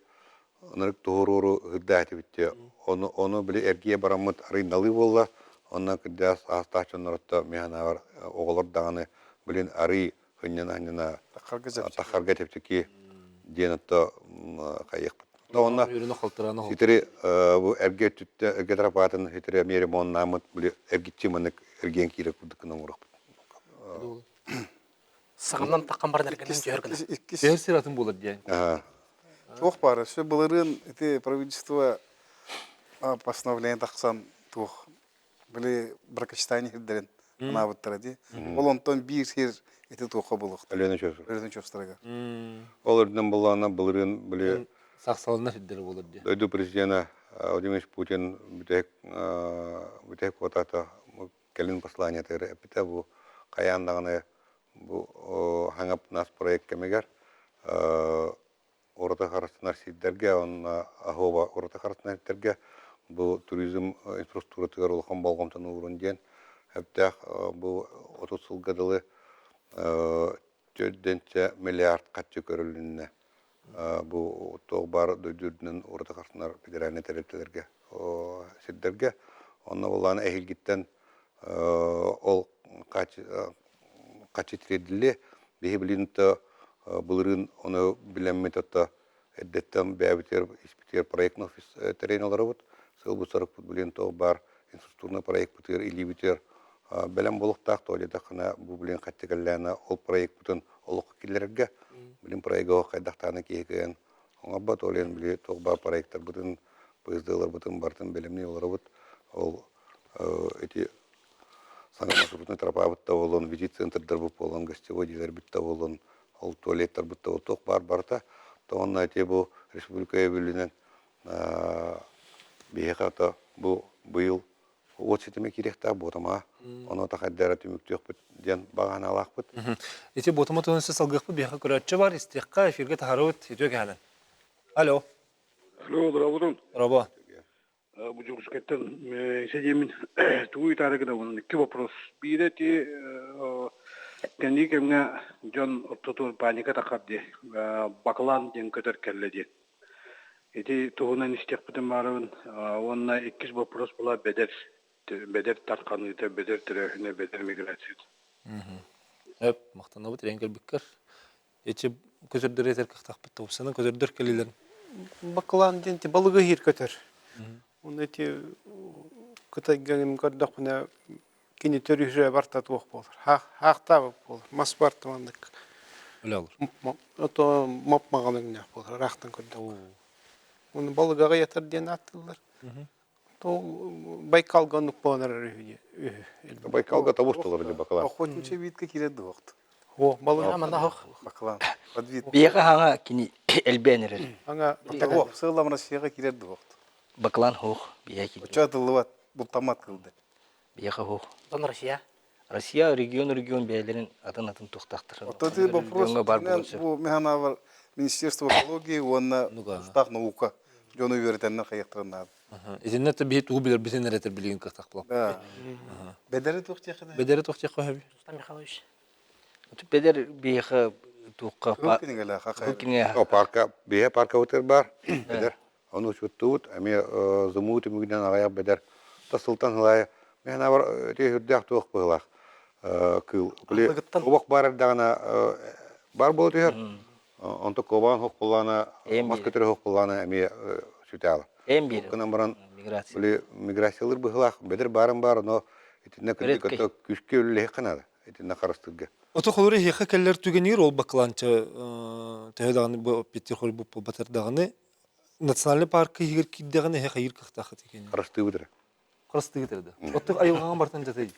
Нырык туғыру ғыддәті бітті. Оны білі әргие барамыт арыйналы болла. Онна күддәс астачын нұрытта механа бар оғылар дағаны білін арый хыннена тақарға тепчеки денетті қайық бұд. Онна сетірі әрге тарапатын сетірі мері моын намыт білі әргетчі мұнық әрген кейрек бұдықынан ұрық бұд. Сағымнан таққан барын әргенен жөргіні. Сәрсер атын болар дейін. Тух пара, все былырын, это правительство постановление тақсан тух. Были бракосочетания хиддерен, она вот тради. Ол онтон бир хир, это туха булық. Өлені чөсір. Өлені чөстірігі. Олардан болана былырын білі Сақсалына хиддері болар дейін. Дойду президента Владимир Путин бүтек отата кәлін послание тәрі әпіті бұл қаяндағыны бұл хаңап нас проект кәмегер. Орта харастынар сиддерге, он ахова орта харастынар сиддерге бұл туризм инфраструктуры олған болғамтан урынден. Әптәқ бұл 30 жыл гадылы 4 миллиард қатчы көрілінне. Бұл тоғы бар дөйдердінің орта харастынар федеральный тәріптелерге сиддерге. Онна болғаны әйілгіттен ол қатчы тіреділі. Бейі білінті Булырын оны білеммет отта әддеттен бәбітер, испитер проектный офис терен олары бұд. Сыл бұсарық бұд білен тоғы бар инфраструктурный проект бұтыр, или бітер бәлем болықтақ тоғыледі қана бұл білен қаттекәліні ол проект бұтын олыққа келерге. Білен проекті оқ қайдақтаны кейген. Оңа бұд олен біле тоғы бар проекттар бұтын, бұйыздығылар бұтын бартын бәлемне олары бұд. Ол әте саңғамасырбытын тропа бұтта олын, визит-центрдар бұп олын, гостевой дейлер бұтта олын, ол туалеттар бұтта ол тоқ бар-барта. Тоғынна әте бұл республикая бөлінен Бейхе ата bu быйыл от сетеме керекта ботама. Оны тахаддара түмүктөк ден багана алакпыт. Ити ботома тонысы салгықпы бияқы көрәтші бар, истиққа эфирге тахарауыт етөк әнін. Алло, Алло, здравствуйте. Робо. Бужурскеттен седемин туй тарыгда onun iki вопрос. Biri ti kendi kemne John Ototur panika takabdi. Baklan den kötür kelledi. Eti tuğunan istekpeden marın onna iki вопрос bula beder tarkanıydı, beder terörüne, beder migrasyon. Öp, maqtana bu treнгел биккер. Ити көзөрдөр етер қақтақпыт топсаны көзөрдөр келелерін. Баклан денте балыгы хир көтөр. Он эти кытайган көрдөкүнө кини төрүжө барта туок болор. Хакта болор. Мас бартымандык. Өлі алыр. Ото мапмаганыңна болор. Рахтан көрдөк. Оны балыгага ятар ден аттылар. То Байкал гонук понар. Байкалга табустылар деп бакалар. Охотничий видке киреді оқты. О, балыга Аманда хох. Баклан. Подвид. Бияқа хаңа кини элбенер. аңа Ох, сыйламын Россияға киреді оқты. Баклан хоқ, бияки. Учатылыват, бұлтамат кылды. Бияқа хоқ. Дон Россия. Россия регион бәйлерін атын тоқтақтыр. Вот это вопрос, bu механа Министерство экологии, он штат наука. Жону веретеннен қаяқтырын. Итинне табиһи тугу билер битен эретер билген қақтақ булам. Да. Бедері тоқтияқыда. Бедері тоқтақ қойып. Рустам Михайлович. Бедер бияқа туққа Хылкинігілі қақай. хукинге О парка, бие парка өтер бар. Бедер. Оны чуттуут, эми зымуут мүгүнен агаяк бедер. Та сылтан хылай. Мен авар тегүрдәк тук булак. Кыл. Биле обак бар дагана бар болот ер. Онто кобан хок булана, маскетер хок булана эми сүтәл. эм бир Кына баран миграция. биле миграциялар булак. Бедер барын бар, но итинне кытта күшкө үле канада. Итинне карастырга. Ото холори хеха келлер түгенир ол бакланча тәһәдәгән бу Питер хол бу батырдагыны националь паркы хигер киддәгәне хеха хир кыхтахы тиген. Карастырдыр. Карасты гитерде. Отты айылган бартан жатай.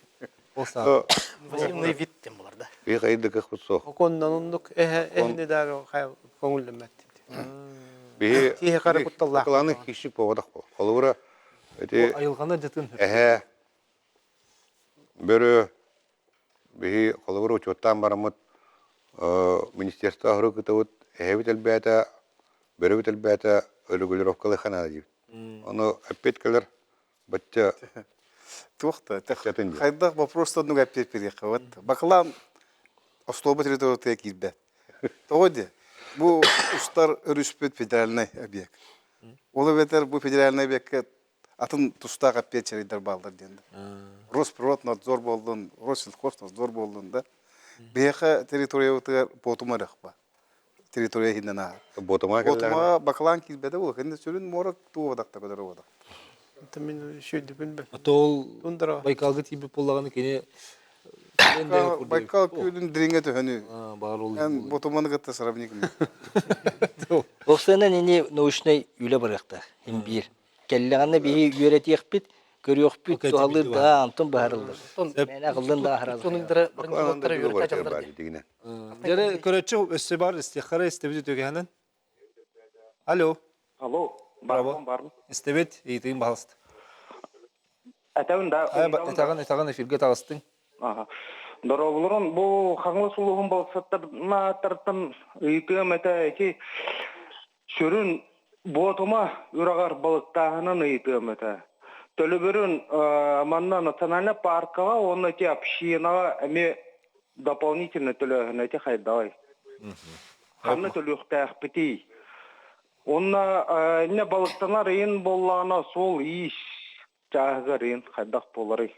Болса. Вазимный вид тем булар да. Бие кайды кыхсо. Окондан ондук эхне дагы көңүллөмөт. Бие Тие кара кутталлах. Бакланы киши повадак бул. Холура эти Айылганы жатын. Бөрі бейі қолығыр ұчуаттан барамыд министерство ағыры күтауыд әйбіт әлбәті, бөрі біт әлбәті өлігіліровкалы қанады дейбіт. Оны әппет кәлір бәтті Тоқта. Сәтін де. Қайдақ вопростан нүг әптер переқы. Вот Баклан автобус территория кирбәт. Тоғыды. Бұл ұстар үріспет федеральный объект. Олы бетер бұл федеральный объектке атын тустақ әппет чәрейдер балдар денді. Росприроднадзор болдun, Россельхознадзор болдun да. Беха территория өтер ботума рахба. Территория хиннана. ботыма кәлір. Ботума Баклан кирбәді ол. Хенде сөйлін морак туывадақта көдері ода. Это мен шүйді білбе. Отол Тундыра. Байкалгы тибі боллаганы кене Байкал күйдің діреңе төхіні. бар ол. Ән ботуманы ғытта сарабникім. Оқсана нене научный үле барақта. Им бир. Келләгәнне бии үйрәтиек бит, көрөк бит, туалыр да антон барылды. Мен акылдан да хараз. Туныдыры Бакланында бірінші бір өтті бөтер ажалдар бар де. дегіне. Жәрі көрәтші өсі бар, істеқара істебет өтегенін. Алло, Алло, Браво. бармын. істебет, ейтігін бағысты. Әтәуін да. Этаған эфирге тағыстың. Дорогуларын бұл қаңлы сұлығын болсаттарына тарттан үйкем әті шүрін ботыма үрағар балықтағынан үйкем әті. Төлі бірін манна национальный паркаға, оны те общинаға әме дополнительный төлі әте қайдағай. Қанны төлі ұқтақ бітей. Онна не балықтанар ең болағына сол еш жағығыр ең қайдақ болары.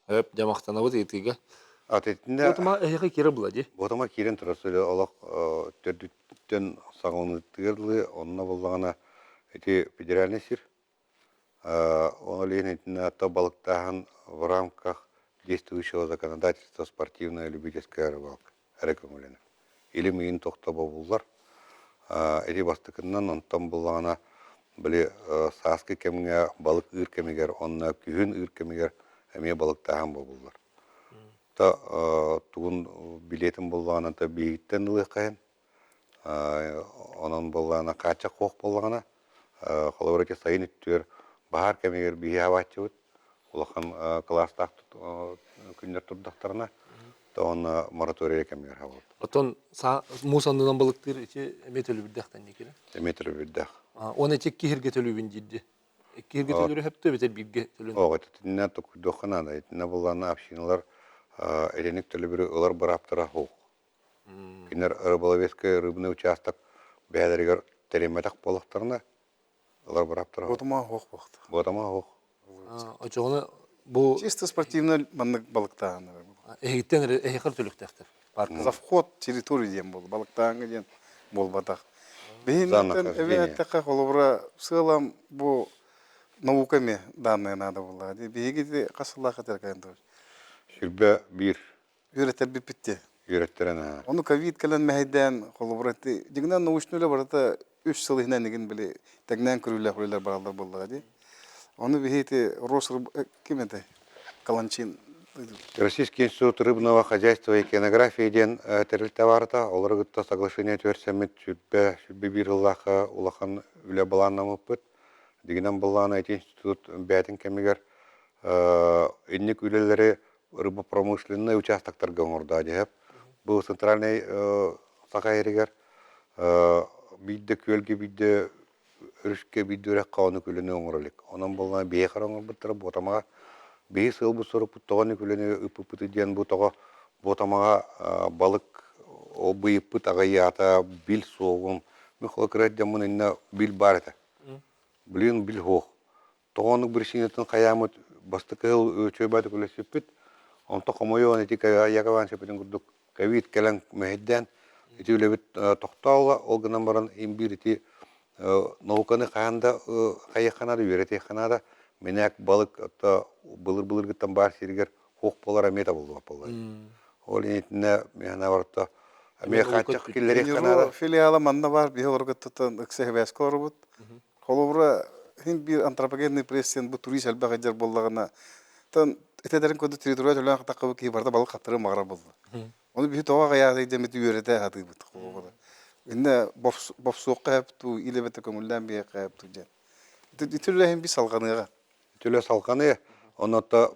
Өп, жамақтана бұд етіге. Атетінде Ботыма әйеға кері бұла, де? ботыма керен тұрасы олақ төрдүттен сағынытығырлы, онына болағына эти федеральный сир. Он лейн этина то балыктахан в рамках действующего законодательства спортивная любительская рыбалка. Рекомендую. Или мы ин тохта бабуллар. Эти бастыкынан он там болағына біле саскы кемге балык ыр кемегер, онна күхін ыр кемегер әме балыктахан бабуллар. Та туғын билетім болағына та бейіттен ылы қайын. Онын болағына қача қоқ болағына холоврати сайын үттүер бахар кемегер бии хаватчыбыт улахан класстак күннер турдактарына тоон моратория кемегер хават. Отон мусандынан балыктыр ичи метелü биддахтан некере. Метр биддах. Оны тек кихирге төлүбүн дидди. Кихирге төлүрү хепте бетер бирге төлүн. Ого тинне токудохана да тинне булланы общиналар эленик төлөбүрү ылар бараптыра хо. Кинер рыболовецкий рыбный участок бәдәргәр тереметак балыктарына ылар бараптыра. Отома хох вакыт. Ботама хо. Очоны бу Чисто спортивный маннык балыктан. эхиттен эхир төлүктәктер. Завход территории дем был, балыктан дем бол батак. Занахождение. Бейнеттека холобра сылам бу науками данные надо было. Бейгиде касыллака теркайын. Сүрбе бир Үйреттер бипитте. үйрәттерәне. Оны ковид келен мәйдән холобра дигнән научныйлар барата 3 жыл инән диген биле тәгнән күрүләр хуллар баралар булды ди. Оны бейте роср кимете каланчин. Российский институт рыбного хозяйства и океанографии ден терилтаварта олар гытта соглашение тверсәмит сүрбе бир улаха улахан үлә баланнамы пыт. Дигенән булган эти институт бәтин кемегер инник үлеләре рыбопромышленный участоктарга оңорда дип. Бу центральный сакайригер бидде көлге бидде үрүшкө биддерек кауны күлүнө оңорлык. Онан болган бие караңыр биттер ботамага бие сыл бу соруп тогоны күлүнө ыппыты диен бу тога ботамага балык о быйппыт агайята бил соогун михол крет демун инна бил барата. Блин бил хох. Тогоны бирсинетин каямыт бастыкыл чөйбаты күлөсүппүт. Он токомойон этика ягаван сепетин гудук ковид келен мехден итүлебит токтауга олгынан баран имбирити науканы каанда кайыканада үйрөтө канада менек балык ата былыр гыттан бар сиргер хок болар мета болду апалар. Ол энетине мена барта аме хатчык киллери канада Филиала манна бар биология тотан эксехвес корбут. Холобра хин бир антропогенный прессен бу турист албага жер боллагына тан этедерин көдө территория төлөн такыбы ки барда балык каптыры магара болду. Оны бир тога гая демет үйрөтө хаты бут холобра. Инде бовсуққа хапту илебете көңүлдөн бие хапту жен. Итүлөһин би салганыга. Түлө салканы онотта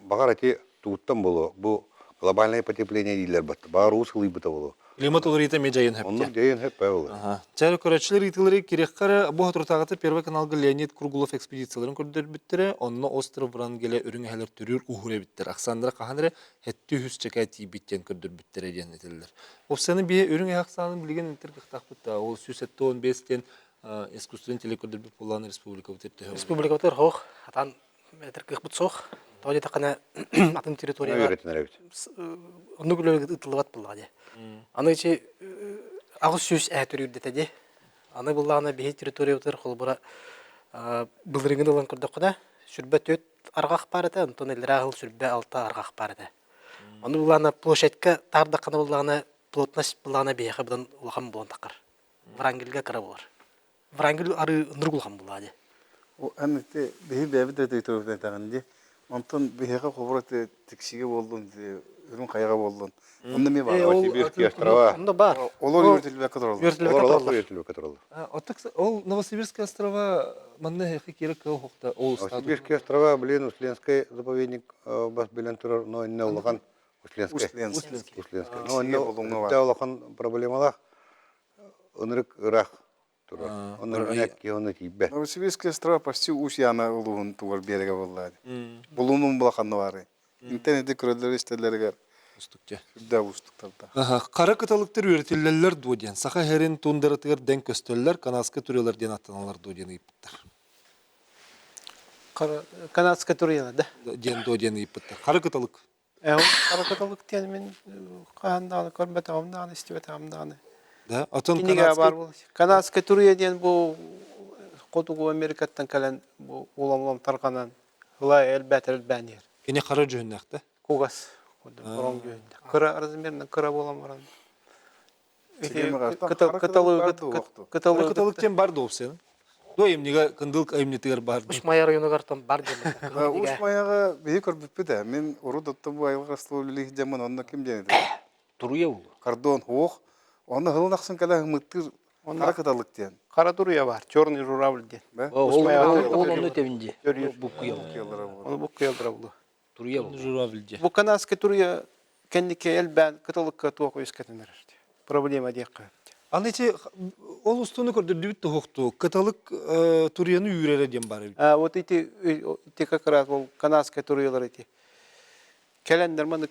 багар эти туттан болу. Бу глобальное потепление дилер бат. Бар усылый быта болу. Климат оларыйта межайын хепте. Онун дейин хеп болу. Чары көрөчүлөр итилери киреккара бу хатуртагаты Первый каналга Леонид Круглов экспедицияларын көрдөр биттире, онно остров Врангеле өрүңөһөлөр төрүр ухуре биттер. Аксандра Каханре хетти хүс чекати биттен көрдөр биттире ден этилер. Опсаны бие өрүңө аксанын билген интер кыктак бутта. Ол 115тен искусственный телекөрдөр бит булган республика бутетте. Республика бутер хох, атан метр кых бутсох. Тоди такана атын территорияга. Үйрөтүнөр бит. Онну күлөг ытылыбат булады. Аны ичи агыс сүз әтүрүддәтәде. Аны буллана бие территория бутер холбура былрыгын алан кырдыкда сүрбәт өт аргак барыта, антон элрагыл сүрбә алта аргак барыта. Аны буллана площадька тарда кана буллана плотность буллана бие хабдан улган булган такыр. Врангелге кара булар. Врангел ары нургулган булады. О анте бие бебе де территория тагынды. Антон биега холбура тиксиге болдун, өрүн кайга болдун. Онда ме бар. Новосибирский острова. Онда бар. Олар үйрөтүлбө катыралар. Үйрөтүлүп кетиралар. Ол Новосибирские острова манна хеки керек хокта ол статус. Новосибирские острова, блин, Усленский заповедник бас белен турар, но не улган Усленский. Но не улган проблемалар. Онрык рах турар. Онрык некки оны тибе. Новосибирские острова почти ушяна улуун тугар берега болду. Булунун булаканы бары. Интернетте көрөлөр истелерге. Устукте. Да устуктарда. Кара каталыктар үйрөтүлөлөр дуден. Саха херин тундырытыр ден көстөллөр, канадский түрөлөр ден аттаналар дуден ыйыптар. Канадская турина, да? Ден дуден ыйыптар. Кара каталык. Кара каталык тен мен канданы көрбөтөмданы истебетөмданы. Да, отон Кинеге бар бул. Канадская турия ден бу Котугу Америкаттан келен бу улам тарганан. Улай элбетер бәнер. Кине кара жөннәкте. Кугас. Кыра размерно кыра болам баран. Каталык тем бар допсен. До эмнеге кындылк эмнетер бар. Ушмай району картон бар дем. Ушмаяга бие көрбүппү да. Мен урудатты бу айыл растлуулик жаман онна ким денеди? Туруя ул. Кардон хох. Онна хылнаксын кала мыттыр. Кара каталык тен. Кара туруя бар, черный журавль ден. Ол оны тевинде. Бу кыйыл. Onu bu kıyıldıra bulu. Туруя бол. Журавльде. Bu kanadski turuya kendike elben kıtılıkka tuğuk üsketilir. Проблема diye kıyıp. Анече ол устуну көрдүрдүбүт тохту. Каталык турияны үйрәре дем бар. Вот эти как раз ол канадский туруялар эти. Келендер маны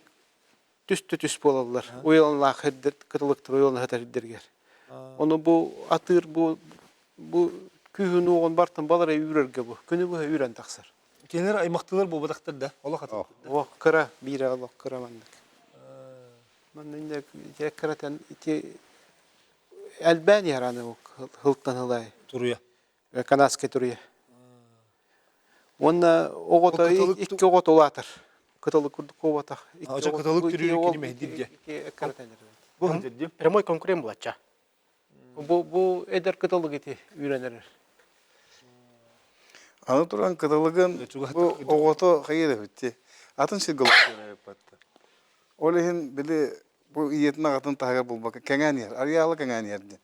түс болалар. Уйылынла хеддер кытылыктыр уйылына хеддергер. Onu bu atır bu kühün oğun bartın balara үйрерге bu. Күні bu үйрен тақсар. Кенер аймактылар болбадактар да. Ола хатып. О, кыра, бире алып кыра мандык. Мандык якратан ити Әлбән яраны о хылттан хылай. Турия. Канадский туруя. Онна огото икки огото латыр. Кытылык курдук ковата. Ача каталык турия келиме дидде. Бу дидде. Прямой конкурент булача. Bu eder kıtılık iti үйренер. Аны туран кытылыгын бу огото хайыда битти. Атын сигыл yapatты. Олехин биле бу иетин агатын тагыр булбак кеңәнер, ариялы кеңәнер ди.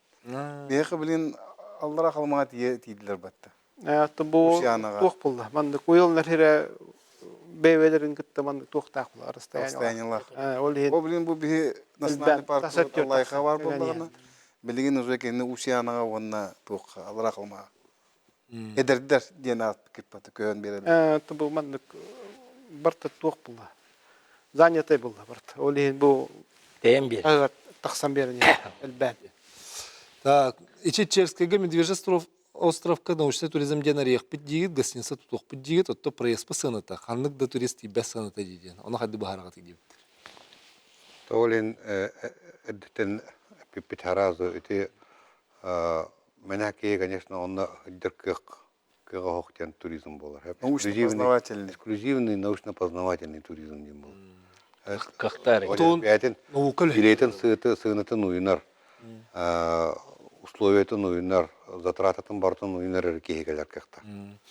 Бехи билин аллара калмага тийлер батты. Аты bu тук булды. Мандык уйылнар хире бейвелерин кытты мандык туктак булар. Расстояниялар. Олехин. Бу билин бу бихи национальный парк лайка бар булдыгына. Билигин уже кенне усиянага вонна тук аллара калмага. Эдердер диен ат киппаты көөн берелер. Аты bu мандык барта тук булды. Занятый булды барта. Олехин bu Тем бер. агар таксан берин элбән. Так, Ичечерского медвежьего островка научный туризм ден арех пиддигит, гостиница тутук пиддигит, отто проезд пасаната. Ханнык да турист и без саната диден. Она хадды бахарагат диден. Толин эдтен пипитаразу эти менаки, конечно, он деркых кырохтен туризм был. Эксклюзивный научно-познавательный туризм не был. Кахтары. Билетен сыгнатын уйнар, условиятын уйнар, затрататын бартын уйнар кейгелер кахта.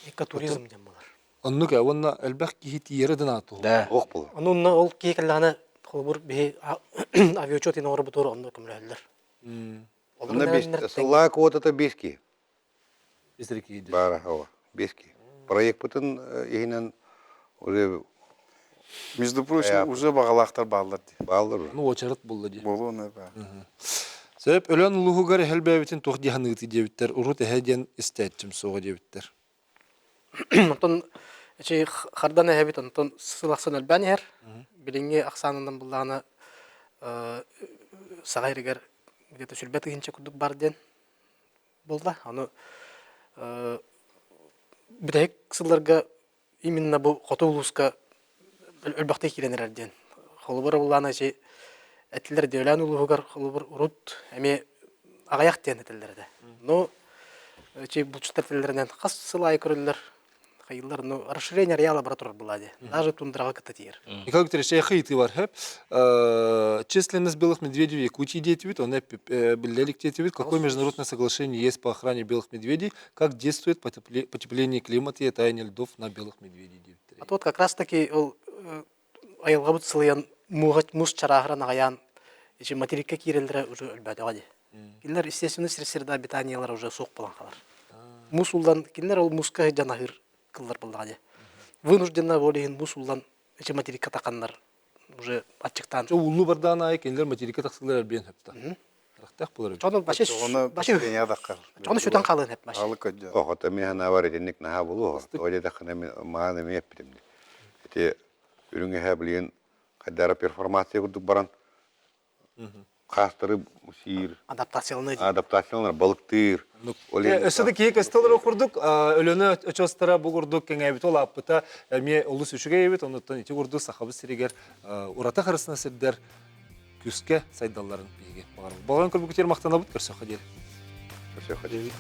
Экотуризм дем булар. Оннук онна элбах кихит ерден ату. Да. Ох был. Онунна ол кейкелланы холбур бе авиачот ин орбу тор онда кемләләр. Онна беш, сылла квота то бески. Истерики иде. Бара, о, бески. Проект бүтін егінен уже Между прочим, уже бағалақтар балдар ди. балдар. Ну, очарат булды ди. Болу не ба. Себеп өлөн улугугар хелбебитин тохдиханыгы дебиттер, урут эхеден истетчим сога дебиттер. Онтон эчи хардан эбит онтон сылаксын элбәнер. Билинге аксанынан булланы сагайрыгар где-то сүрбәт генче кудук бар ден булды. Аны бирек сылларга именно бу котулуска өлбәкте киленер ден. Холбор булланы эчи этлер дөлән улугар холбор урут эми агаяк ден этлерде. Но эчи булчтерлерден кас сылай көрүлөр. Хайылар, ну, расширение ареала лаборатории была, даже тундрага кататир. И как ты решаешь, хайты бар, хэп? Численность белых медведей в Якутии действует, он белелик действует. Какое международное соглашение есть по охране белых медведей? Как действует потепление климата и таяние льдов на белых медведей? А тут как раз таки айылгабыт сылыян мус чарахра нагаян, эчи материкка кирелдер уже өлбәдәгә. Кинләр естественный среда обитаниялар уже сук булган калар. Мус улдан кинләр ул муска жанахыр кыллар булды. Вынужденно болейин мусулдан эче материкка таканнар уже ачыктан. Уллу бардан ай кенлер материкка таксылар бен хепта. Рахтак булар. Чоны башы Пеня даккар. Чоны шутан калын хеп башы. Алык көдө. Охота механа бар единник наха булу. Оля да хана мааны меппидим. Эти үрүнгө хаблиен кадара перформация курдук баран. Кастырып сир. Адаптациялар балыктыр. Өсөдө кийек эстелер окурдук, өлөнө өчөстара бугурдук кеңебит ол аппыта, эме улус үшүгө эбит, оноттон ити курдук сахабы сиригер урата харысына сирдер күскө сайдалларын биге. Болгон көрбүктер мактанабыт көрсө хадер. Көрсө хадер.